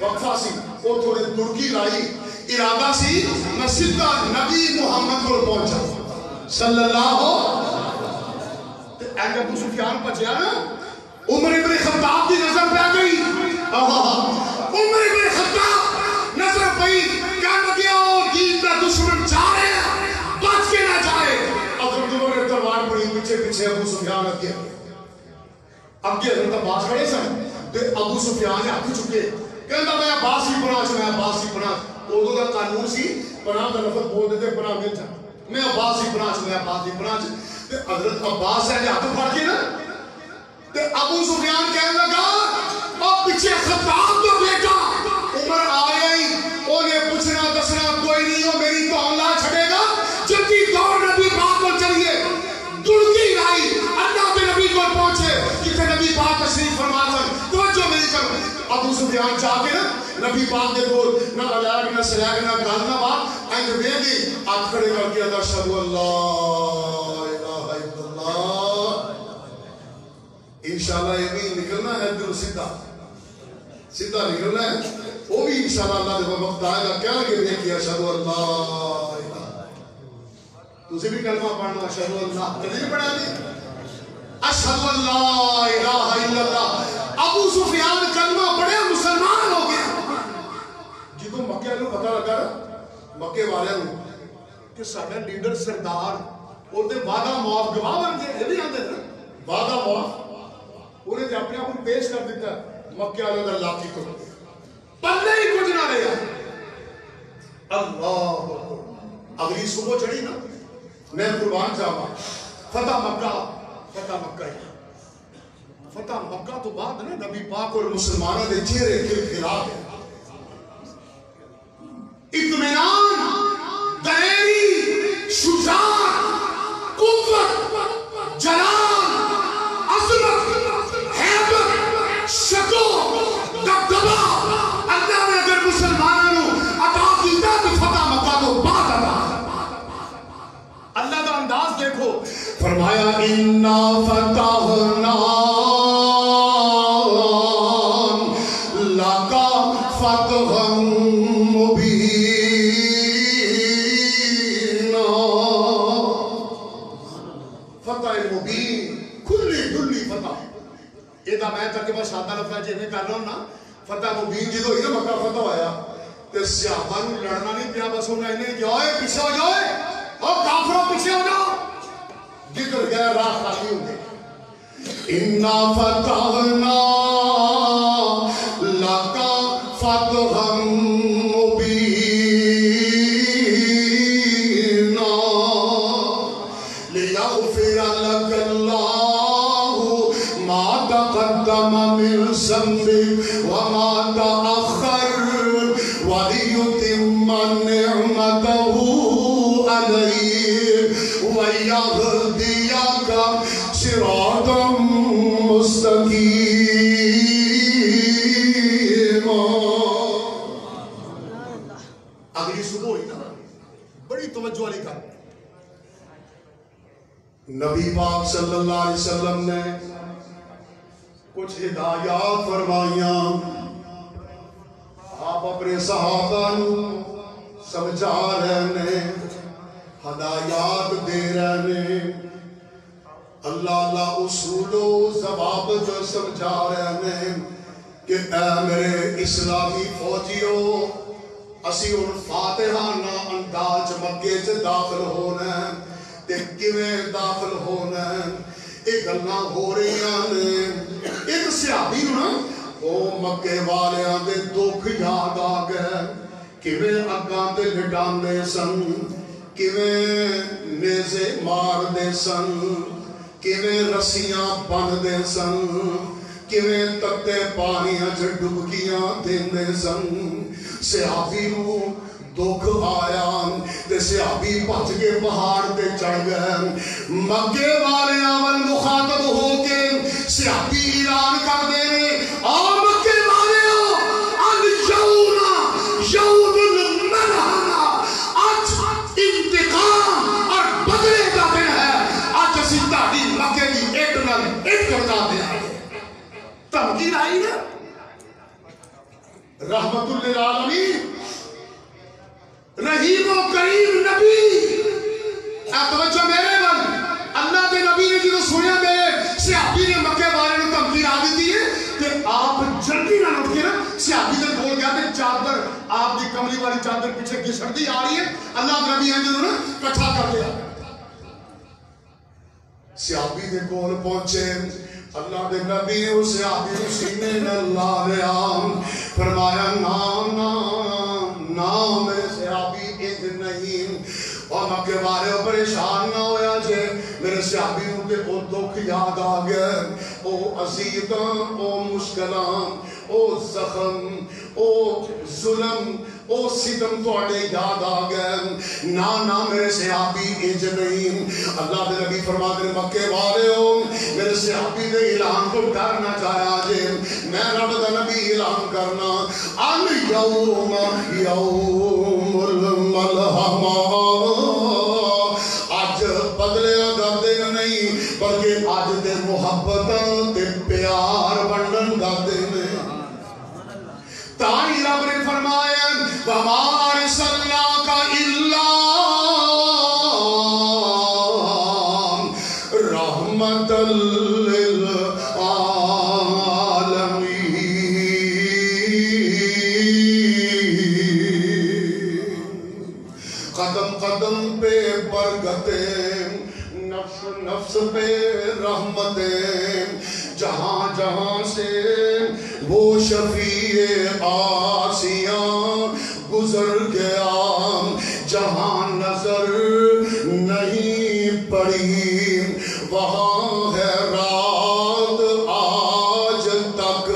Speaker 1: وقفہ سی وہ تھوڑے ترکی لائی ارادہ سی میں سیدھا نبی محمد کو پہنچا صلی اللہ اگر ابو سفیان بچیا نا عمر ابن خطاب کی نظر پہ گئی. عمر ابن خطاب نظر پئی کہنے لگیا دین کا دشمن جا رہے ہیں بچ کے نہ جائے. حضرت عمر نے تلوار پڑی پیچھے ابو سفیان اگے حضرت عباس کھڑے سن تے ابو سفیان ہاتھ چکے کہندا میں عباس ہی پناہ اردو کا قانون سی پناہ کا لفظ بول دیتے پناہ مل جا میں عباس ہی پناہ تے حضرت عباس ہے ہاتھ پھڑ کے نا تے ابو سفیان کہنے لگا اور پیچھے خطاب تو بیٹا عمر آیا ہی انہیں پوچھنا دسنا کوئی نہیں ہو میری تو اللہ چھڑے گا جلدی دور نبی پاک کو چلیے دڑکی لائی اللہ کے نبی کو پہنچے کتنے نبی پاک تشریف فرما کر توجہ نہیں کر ابو سفیان چاہ کے نبی پاک کے دور نہ علاق نہ سلاق نہ گال نہ بات اینڈ بیدی آج کھڑے کر کے ادا شہدو اللہ الہ الا اللہ انشاءاللہ یہ بھی نکلنا ہے دل سیدھا نکلنا ہے وہ بھی انشاءاللہ اللہ جب وقت آئے گا کیا لگے دیکھ کیا اشہدو اللہ تجھے بھی کلمہ پڑھنا اشہدو اللہ کدی نہیں پڑھا دی اشہدو اللہ الہ الا اللہ ابو سفیان کلمہ پڑھے مسلمان ہو گیا جدو مکہ نو پتہ لگا مکے والے نو کہ ساڈا لیڈر سردار اور وعدہ معاف گواہ بن گئے یہ بھی آتے ہیں وعدہ معاف انہیں تے اپنے آپ کو پیش کر دیتا مکے والے دا لاٹھی کو پلے ہی کچھ نہ رہا اللہ اگلی صبح چڑھی نا میں قربان جاوا فتح مکہ تو بعد نا نبی پاک اور مسلمانوں دے چہرے کھلکھلا گئے اطمینان دلیری شجاعت قوت جلال عظمت حیبت شکو دبدبا اللہ نے اگر مسلمانوں عطا کیتا تو فتح مکہ تو بعد اللہ کا انداز دیکھو فرمایا انا فتحنا لک فتحا مبینا فتح مبین کھلی دلی فتح یہ دا میں ترجمہ سادہ لفظ جے میں کر رہا ہوں نا فتح مبین جدو ہی نا مکہ فتح آیا تے صحابہ نو لڑنا نہیں پیا بس انہیں جائے پیچھے ہو جائے اور کافروں پیچھے ہو جاؤ جدھر گیا راہ خالی ہوں گے انا فتحنا لک فتحا مبینا لیغفر لک اللہ ما تقدم من ذنبک وما تأخر وَلِيُتِمَّ نِعْمَتَهُ عَلَيْكَ وَيَهْدِيَكَ صِرَاطًا مُسْتَقِيمًا اگلی صبح ہوئی نا بڑی توجہ والی کر نبی پاک صلی اللہ علیہ وسلم نے کچھ ہدایات فرمائیاں آپ اپنے صحابہ سمجھا رہے ہدایات دے رہے اللہ اصول و ضوابط سمجھا رہے کہ اے میرے اسلامی فوجیوں اسی ان فاتحانہ انداز مکے سے داخل ہونا تے کیویں داخل ہونا ایک گلاں ہو رہی ہیں ایک صحابی نا او مکے والیاں دے دکھ یاد آ گئے کیویں اگاں تے لٹاندے سن کیویں نیزے مار دے سن کیویں رسیاں بندے سن کیویں تتے پانیاں چ ڈبکیاں دیندے سن صحابی نو دکھ آیا تے صحابی بچ کے پہاڑ تے چڑھ گئے مکے والیاں ول مخاطب ہو کے صحابی اعلان کر دے اور مکے والیوں اليوم یوم المنحنہ آج انتقام اور بدلے کا دن ہے آج اسی تہاڈی مکے دی اٹ نال اٹ کرتا دیا تمکین آئی ہے رحمت للعالمین رحیم و کریم نبی توجہ میرے بل اللہ کے نبی نے جنہوں سنیا میرے صحابی نے مکے والے نے تمکین آ دی ہے کہ آپ جلدی نہ اٹھ کے نا صحابی نے بول گیا کہ چادر آپ کی کملی والی چادر پیچھے گھسڑتی آ رہی ہے اللہ کے نبی ہیں جنہوں نے کٹھا کر دیا صحابی نے کول پہنچے اللہ دے نبی اس صحابی نے سینے میں لا لیا فرمایا نام میرے صحابی ایک نہیں اور مکے والے پریشان نہ ہویا جے میرے صحابی ہوں تے او دکھ یاد آ گئے او عزیتاں او مشکلاں او زخم او ظلم او ستم توڑے یاد آ گئے نا میرے صحابی انج نہیں اللہ دے نبی فرماتے ہیں مکے والے ہو میرے صحابی دے اعلان کو کرنا چاہیا جے میں رب دا نبی اعلان کرنا الیوم یوم الملحمہ آج بدلے دا دن نہیں بلکہ آج دے محبت تے قدم قدم پہ برکتیں، نفس نفس پہ رحمتیں، جہاں جہاں سے وہ شفیع آسیاں گزر گیا، جہاں نظر نہیں پڑی وہاں ہے رات آج تک،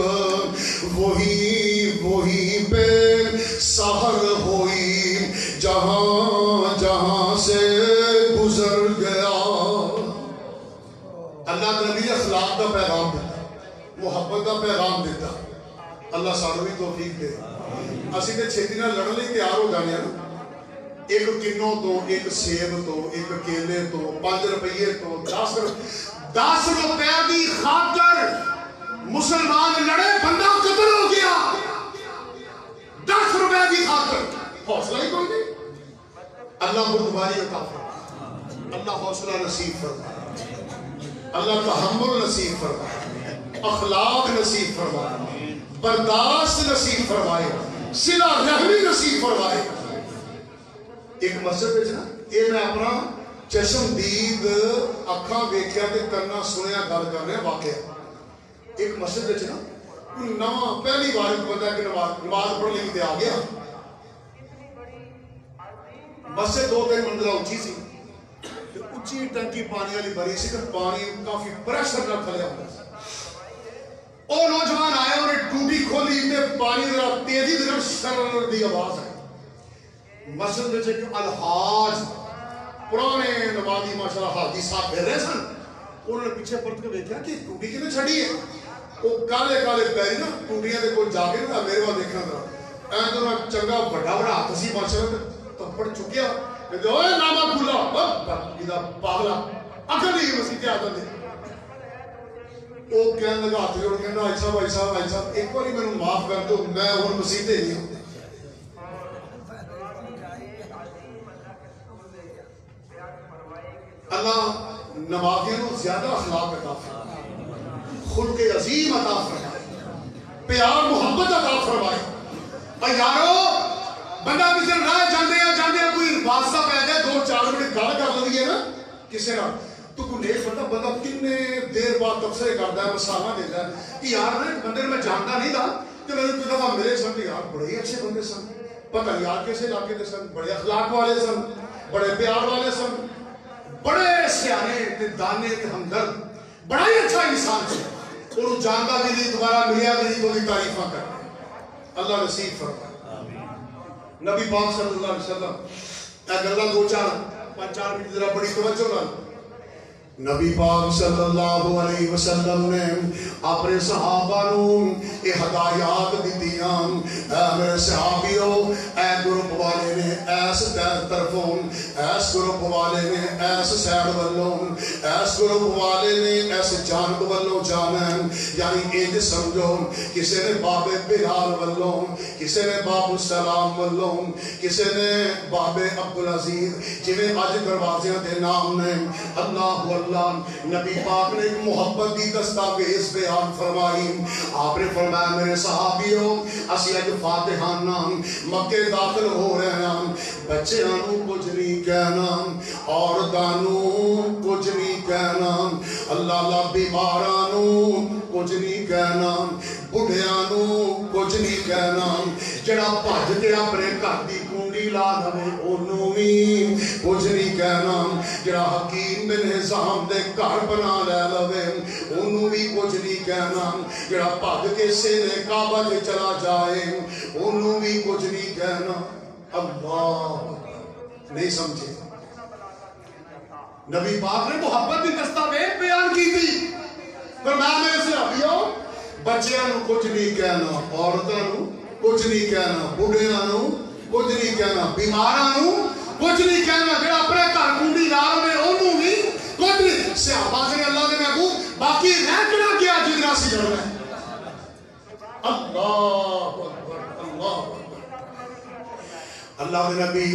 Speaker 1: وہی پہ سحر ہوئی جہاں جہاں سے گزر گیا۔ اللہ نبی اخلاق کا پیغام دیتا، محبت کا پیغام دیتا۔ اللہ سانوں بھی توفیق دے۔ اسی تے چھتی نہ لڑن لئی تیار ہو جانے نا، ایک کنوں تو، ایک سیب تو، ایک کیلے تو، 5 روپے تو، 10 روپے کی خاطر مسلمان لڑے، بندہ قتل ہو گیا 10 روپے کی خاطر، حوصلہ ہی کوئی نہیں۔ اللہ بردباری عطا فرمائے، اللہ حوصلہ نصیب فرمائے، اللہ تحمل نصیب فرمائے، اخلاق نصیب فرمائے، برداشت نصیب فرمائے، صلہ رحمی نصیب فرمائے۔ ایک مسجد ہے نا، یہ میں اپنا چشم دید اکھاں ویکھیا تے کرنا سنیا گل کر رہے ہیں واقعہ۔ ایک مسجد ہے نا، نواں پہلی بار بندہ کہ نماز پڑھنے کی تے آ گیا، مسجد 2-3 منزلہ اونچی سی، اونچی ٹنکی پانی والی بھری سی، تے پانی کافی پریشر نال تھلے آندا سی۔ او نوجوان آئے اور ٹوٹی کھولی تے پانی ذرا تیزی ذرا شرر دی آواز آئی۔ مسجد میں ایک الحاج پرانے نمازی ماشاءاللہ حاجی صاحب پھر رہے سن، انہوں نے پیچھے پلٹ کے دیکھا کہ ٹوٹی کنے چھڑی ہے۔ وہ کالے کالے پیری نا ٹوٹیاں دے کوئی جا کے نا میرے وہاں دیکھنا تھا، این تو چنگا بڑا بڑا ہاتھ سی ماشاءاللہ تپڑ چکیا، کہتے اوے نامہ کھلا پاگلا اکھر نہیں مسیح کے آدھا دے۔ وہ کہنے لگا ہاتھ جوڑ کہنا بھائی صاحب ایک باری میں معاف کر دو، میں اور مسیح تے نہیں ہوں۔ اللہ نمازیوں کو زیادہ اخلاق عطا فرمائے، خلق عظیم عطا فرمائے، پیار محبت عطا فرمائے۔ اور یارو بندہ کسی راہ جاندے ہیں کوئی واسطہ پہ جائے 2-4 منٹ گل کر لگی ہے نا کسی نہ تو کوئی نیک بندہ کتنے دیر بعد تبصرے کرتا ہے، مسالہ دیتا ہے کہ یار نا بندے میں جانتا نہیں تھا کہ میں کوئی دفعہ میرے سن یار بڑے ہی اچھے بندے سن، پتہ یار کیسے علاقے دے سن، بڑے اخلاق والے سن، بڑے پیار والے سن، بڑے سیانے تے دانے تے ہمدرد، بڑا ہی اچھا انسان سے انہوں جانتا بھی نہیں، دوبارہ ملیا بھی نہیں، تو بھی تعریفہ کرتے۔ اللہ نصیب فرمائے۔ نبی پاک صلی اللہ علیہ وسلم اے گلہ 2-4 منٹ ذرا بڑی توجہ نہ، نبی پاک صلی اللہ علیہ وسلم نے اپنے صحابہ نوں یہ ہدایات دیتیاں، اے میرے صحابیوں، اے گروپ والے نے ایس طرفوں، ایس گروپ والے نے ایس سیڈ والوں، ایس گروپ والے نے ایس جانب والوں جانا، یعنی ایک سمجھو کسی نے باب بلال والوں، کسی نے باب السلام والوں، کسی نے باب عبدالعزیز، جنہیں آج دروازیاں دے نام نے اللہ اللہ۔ نبی پاک نے ایک محبت دی دستاویز بیان فرمائی، آپ نے فرمایا میرے صحابیوں اسی اج فاتحانہ مکے داخل ہو رہے ہیں، بچیاں کچھ نہیں کہنا، عورتاں کچھ نہیں کہنا، اللہ بیماراں کچھ نہیں کہنا، بڑھیاں کچھ نہیں کہنا، جڑا بھج کے اپنے گھر دی کنڈی لا لوے اونوں بھی کچھ نہیں کہنا، جڑا حکیم بن حزام دے گھر بنا لے لوے اونوں بھی کچھ نہیں کہنا، جڑا بھج کے سینے کعبہ تے چلا جائے اونوں بھی کچھ نہیں کہنا۔ اللہ نہیں سمجھے، نبی پاک نے محبت کی دستاویز بیان کی تھی، فرمایا میرے صحابیوں بچیاں کچھ نہیں کہنا، عورتاں کچھ نہیں کہنا، بڑھیاں کچھ نہیں کہنا، بیماراں کچھ نہیں کہنا، جڑا اپنے گھر کنڈی لا لوے اونوں بھی کچھ نہیں۔ صحابہ نے اللہ دے محبوب باقی رہ کنا کیا جتنا سی جڑنا ہے۔ اللہ اکبر، اللہ اکبر۔ اللہ کے نبی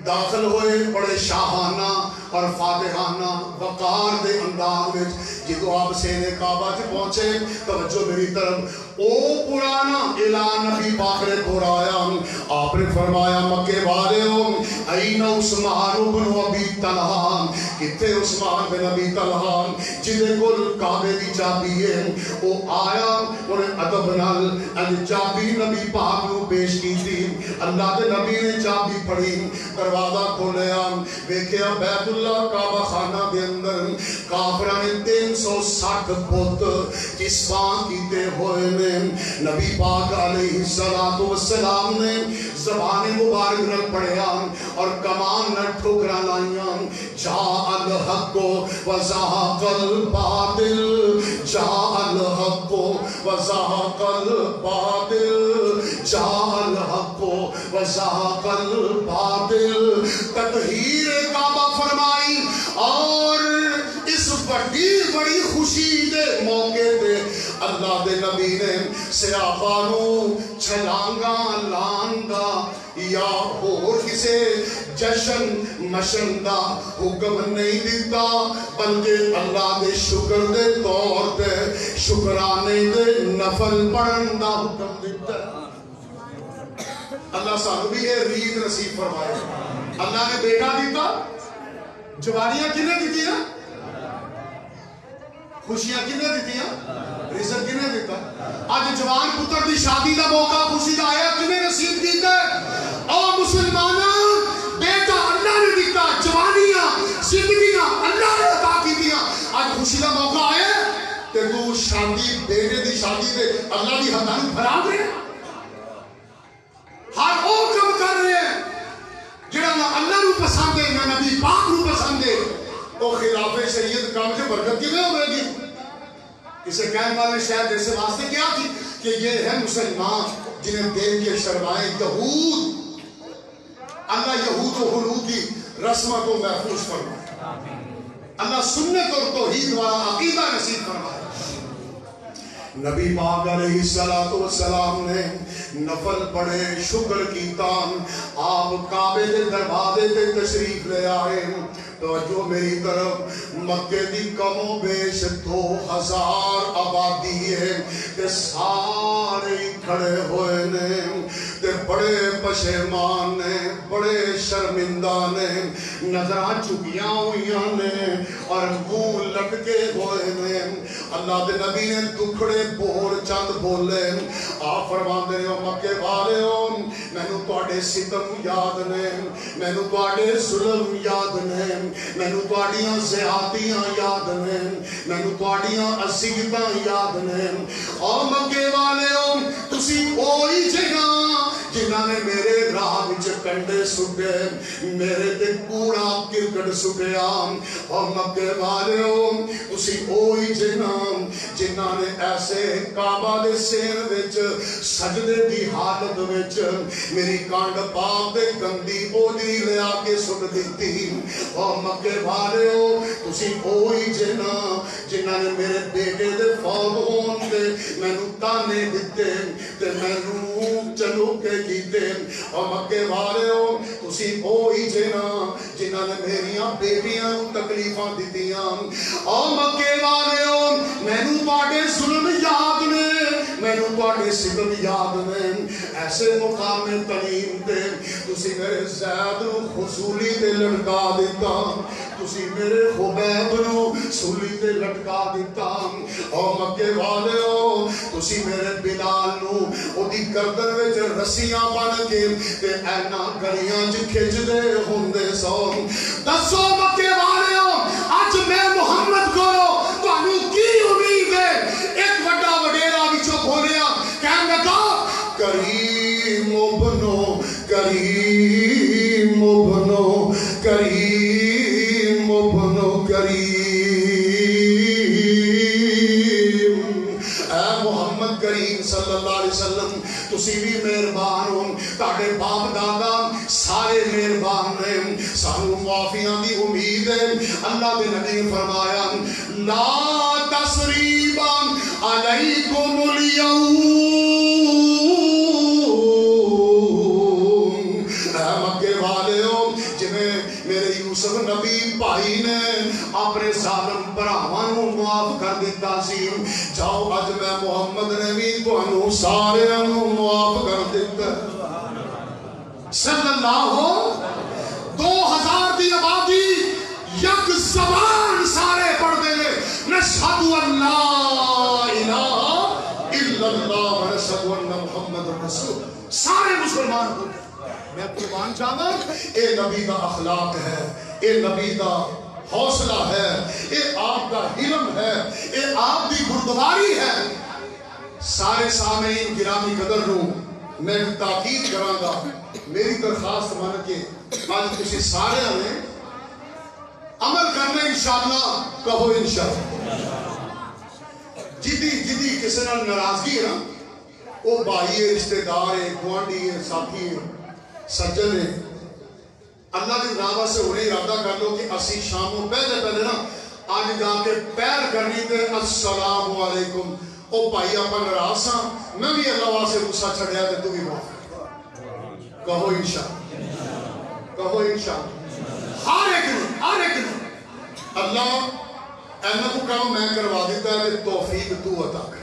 Speaker 1: داخل ہوئے بڑے شاہانہ اور فاتحانہ وقار دے انداز میں، جدو آپ سینے کعبہ سے پہنچے توجہ میری طرف، او پرانا اعلان نبی پاک نے دہرایا، آپ نے فرمایا مکے والے ہو، اے أين عثمان بن أبي طلحة کتے عثمان بن ابی طلحہ جدے کول کعبے دی چابی ہے وہ آیا اور ادب نال چابی نبی پاک نو پیش کی تھی اللہ دے نبی نے چابی پڑھی دروازہ کھولیا ویکھیا بیت اللہ کعبہ خانہ دے اندر کافراں نے 360 بت کسباں کیتے ہوئے نے نبی پاک علیہ السلام نے زبان مبارک نال پڑھیا اور کمان نہ ٹھوکراں لائیاں جاء الحق وزهق الباطل جاء الحق وزهق الباطل جاء الحق وزهق الباطل تطہیر کعبہ فرمائی اور اس بڑی خوشی دے موقع دے اللہ دے نبی نے سیابانو چھلانگا لانگا یا اور کسے جشن مشندہ حکم نہیں دیتا بلکہ اللہ دے شکر دے طور پہ شکرانے دے نفل پڑھن دا حکم دیتا ہے اللہ صاحب بھی یہ رید نصیب فرمائے اللہ نے بیٹا دیتا جوانیاں کنے دیتی ہیں خوشیاں کنے دیتی ہیں رزق کنے دیتا آج جوان پتر دی شادی دا موقع خوشی دا آیا کنے نصیب دیتا ہے اور مسلمانوں بیٹا اللہ نے دیتا جوانیاں زندگیاں اللہ نے عطا کی دیا آج خوشی دا موقع آیا کہ تو شادی بیٹے دی شادی دے اللہ دی حدان بھرا دے ہر او کم کر رہے ہیں جڑا نہ اللہ نو پسند ہے نہ نبی پاک نو پسند ہے وہ خلاف شریعت کام سے برکت کی نہیں ہوئے گی اسے کہنے والے شاید ایسے واسطے کیا تھی کہ یہ ہے مسلمان جنہیں دین کے شرمائیں یہود اللہ یہود و حلود کی رسمہ کو محفوظ فرمائے اللہ سنت اور توحید والا عقیدہ نصیب فرمائے نبی پاک علیہ السلام نے نفل پڑھے شکر کیتا آپ کعبے دے دروازے تے تشریف لے آئے توجہ میری طرف مکے دی کم و بیش 2000 آبادی ہے تے سارے کھڑے ہوئے نے تے بڑے پشیمان نے بڑے شرمندہ نے نظرہ چکیاں ہوئیاں نے اور منہ لٹکے ہوئے نے اللہ دے نبی نے دکھڑے بور چند بولے آپ فرمان دے رہے ہو مکے والے ہو میں نو تواڈے ستم یاد نے میں نو تواڈے ظلم یاد نے میں نو تواڈیاں زیادتیاں یاد نے میں نو تواڈیاں اذیتاں یاد نے اور مکے والے ہو تسی اوہی جگہ جنہاں نے میرے راہ وچ کنڈے سٹے میرے تے کوڑا کرکٹ سٹیا اور مکے والے ہو تسی اوہی جنہاں نے ایسے کعبہ دے سین وچ سجدے دی حالت وچ میری کانڈ پاک دے گندی اوجری لے آ کے سٹ دیتی اور مکے والے ہو تسی اوہی جنہاں نے میرے بیٹے دے فوت ہون دے مینو تانے دتے تے مینو چلو کے کیتے اور مکے والے ہو تسی اوہی جنہاں نے میریاں بیٹیاں تکلیفاں دتیاں اور مکے والے ہو مینو تواڈے ظلم یاد نے مینو تواڈے ستم یاد نے ایسے مقام تعلیم تے تسی میرے زید نو خصولی تے لٹکا دیتا تسی میرے خبیب نو سولی تے لٹکا دیتا اور مکے والے ہو تسی میرے بلال نو او دی گردن وچ رسیاں بن کے تے اینا گلیاں وچ کھچ دے ہوندے سو دسو مکے والے ہو اج میں محمد کو تانوں کی امید ہے ایک بڑا وڈیرا وچوں بولیا کہن لگا کریم ابنو کریم ابنو کریم ابنو کریم اے محمد کریم صلی اللہ علیہ وسلم تسی بھی مہربان ہو تاڑے باپ دادا سارے مہربان ہیں سانو معافیاں دی امید ہے اللہ دے نبی نے فرمایا لا تسریبا علیکم اليوم مکے والے ہو جنہیں میرے یوسف نبی بھائی نے اپنے ظالم بھراواں نو معاف کر دیتا سی جاؤ اج میں محمد نے بھی تانوں سارے نو معاف کر دیتا صلی اللہ ہو 2 نشہد ان لا الہ الا اللہ و نشہد ان محمد رسول. سارے مسلمان ہو میں قربان جاواں اے نبی دا اخلاق ہے, اے نبی دا حوصلہ ہے, اے آپ دا علم ہے, اے آپ دی گردواری ہے. سارے سامعین گرامی قدر نو میں تاکید کراں گا, میری درخواست مان کے آج کسی سارے ہمیں عمل کرنے انشاءاللہ کہو انشاءاللہ. جدی کسی نال ناراضگی ہے نا, وہ بھائی ہے, رشتہ دار ہے, گوانڈی ہے, ساتھی ہے, سجن ہے, اللہ کی راہ سے انہیں ارادہ کر لو کہ اسی شاموں پہلے نا آج جا کے پیر کرنی تے السلام علیکم. او بھائی آپ ناراض ہاں, میں بھی اللہ وہاں سے غصہ چھڑیا تے تو بھی معاف کہو انشاءاللہ, کہو انشاءاللہ. ہر ایک نے اللہ اینا کو کہو میں کروا دیتا ہے کہ توفیق تو عطا کر.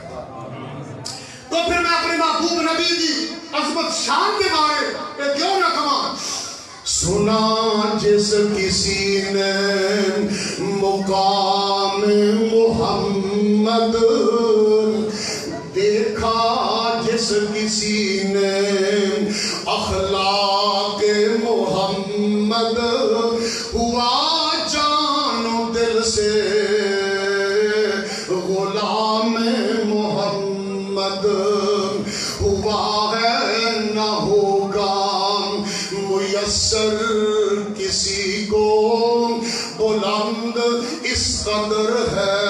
Speaker 1: تو پھر میں اپنے محبوب نبی کی عظمت شان کے بارے کہ کیوں نہ کہاں. سنا جس کسی نے مقام محمد, دیکھا جس کسی نے اخلاق محمد, ہوا جان و دل سے غلام محمد, ہوا ہے نہ ہوگا میسر کسی کو بلند اس قدر ہے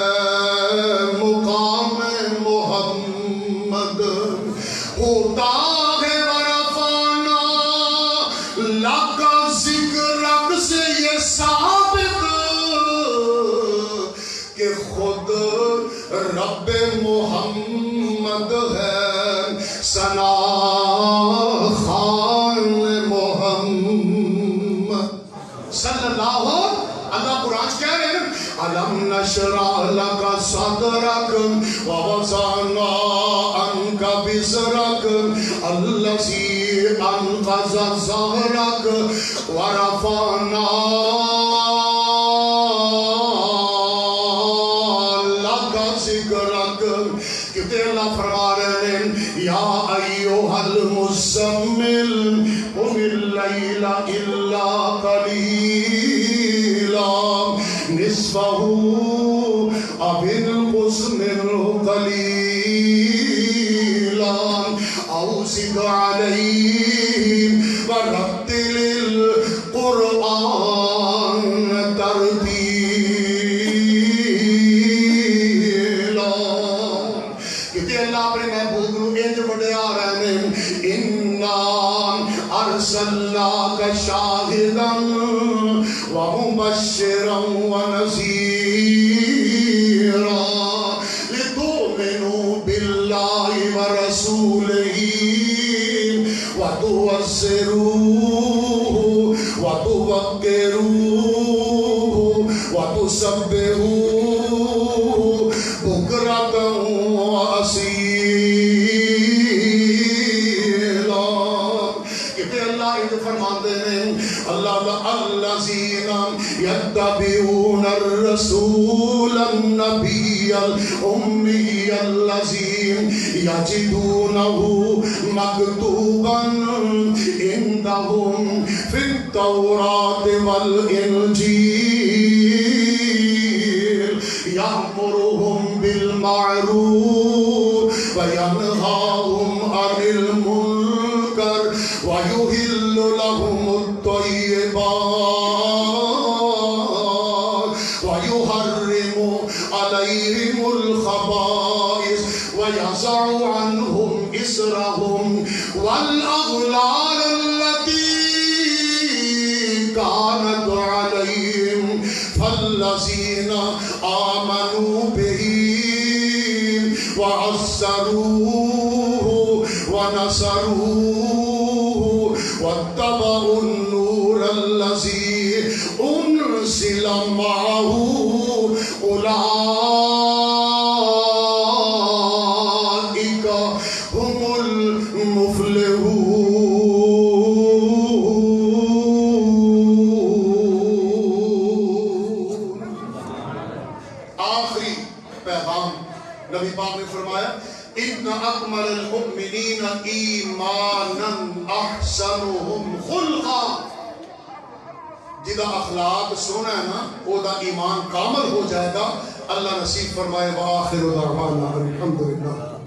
Speaker 1: مقام محمد. ہوتا ہے ورفانا لکا ذکرک سے یہ ثابت کہ خود رب محمد ہے ثنا خان محمد صلی اللہ قرآن کہہ رہے ہیں علم نشرح لک صدرک ووضعنا عنک وزرک الذی انقض ظہرک ورفعنا لک ذکرک. کہتے اللہ فرما رہے ہیں یا ایوہ المزمل قم اللیل الا قلیلا نصفہ او انقص منہ قلیلا او زد علیہ ورتل القرآن ترتیلا. کہتے اللہ اپنے محبوب نو انج وڈیا رہنے اِنَّا أَرْسَلْنَاكَ شَاهِدًا وَمُبَشِّرًا وَنَذِيرًا لِتُؤْمِنُوا بِاللَّهِ وَرَسُولِهِ وَتُعَزِّرُوهُ وَتُوَقِّرُوهُ وَتُسَبِّحُوهُ بُكْرَةً وَأَصِيلًا. کہتے اللہ یہ فرماتے ہیں اللہ الذین یتبعون الرسول النبی الامی الذی یجدونہ مکتوبا عندہم فی التوراۃ والانجیل یأمرہم بالمعروف وینہاہم عن المنکر وَيُحِلُّ لَهُمُ الطَّيِّبَاتِ وَيُحَرِّمُ عَلَيْهِمُ الْخَبَائِثَ وَيَضَعُ عَنْهُمْ إِصْرَهُمْ وَالْأَغْلَالَ الَّتِي كَانَتْ عَلَيْهِمْ فَالَّذِينَ آمَنُوا بِهِ وَعَزَّرُوهُ وَنَصَرُوهُ وَاتَّبَعُوا النُّورَ الَّذِي أُنزِلَ مَعَهُ أُولَئِكَ هُمُ المفلحون. آخری السلام نبی پاک نے فرمایا ان اکمل المؤمنین ایمانا احسنهم خلقا، جدا اخلاق سونا ہے نا وہ دا ایمان کامل ہو جائے گا. اللہ نصیب فرمائے. وآخر دعوانا الحمدللہ.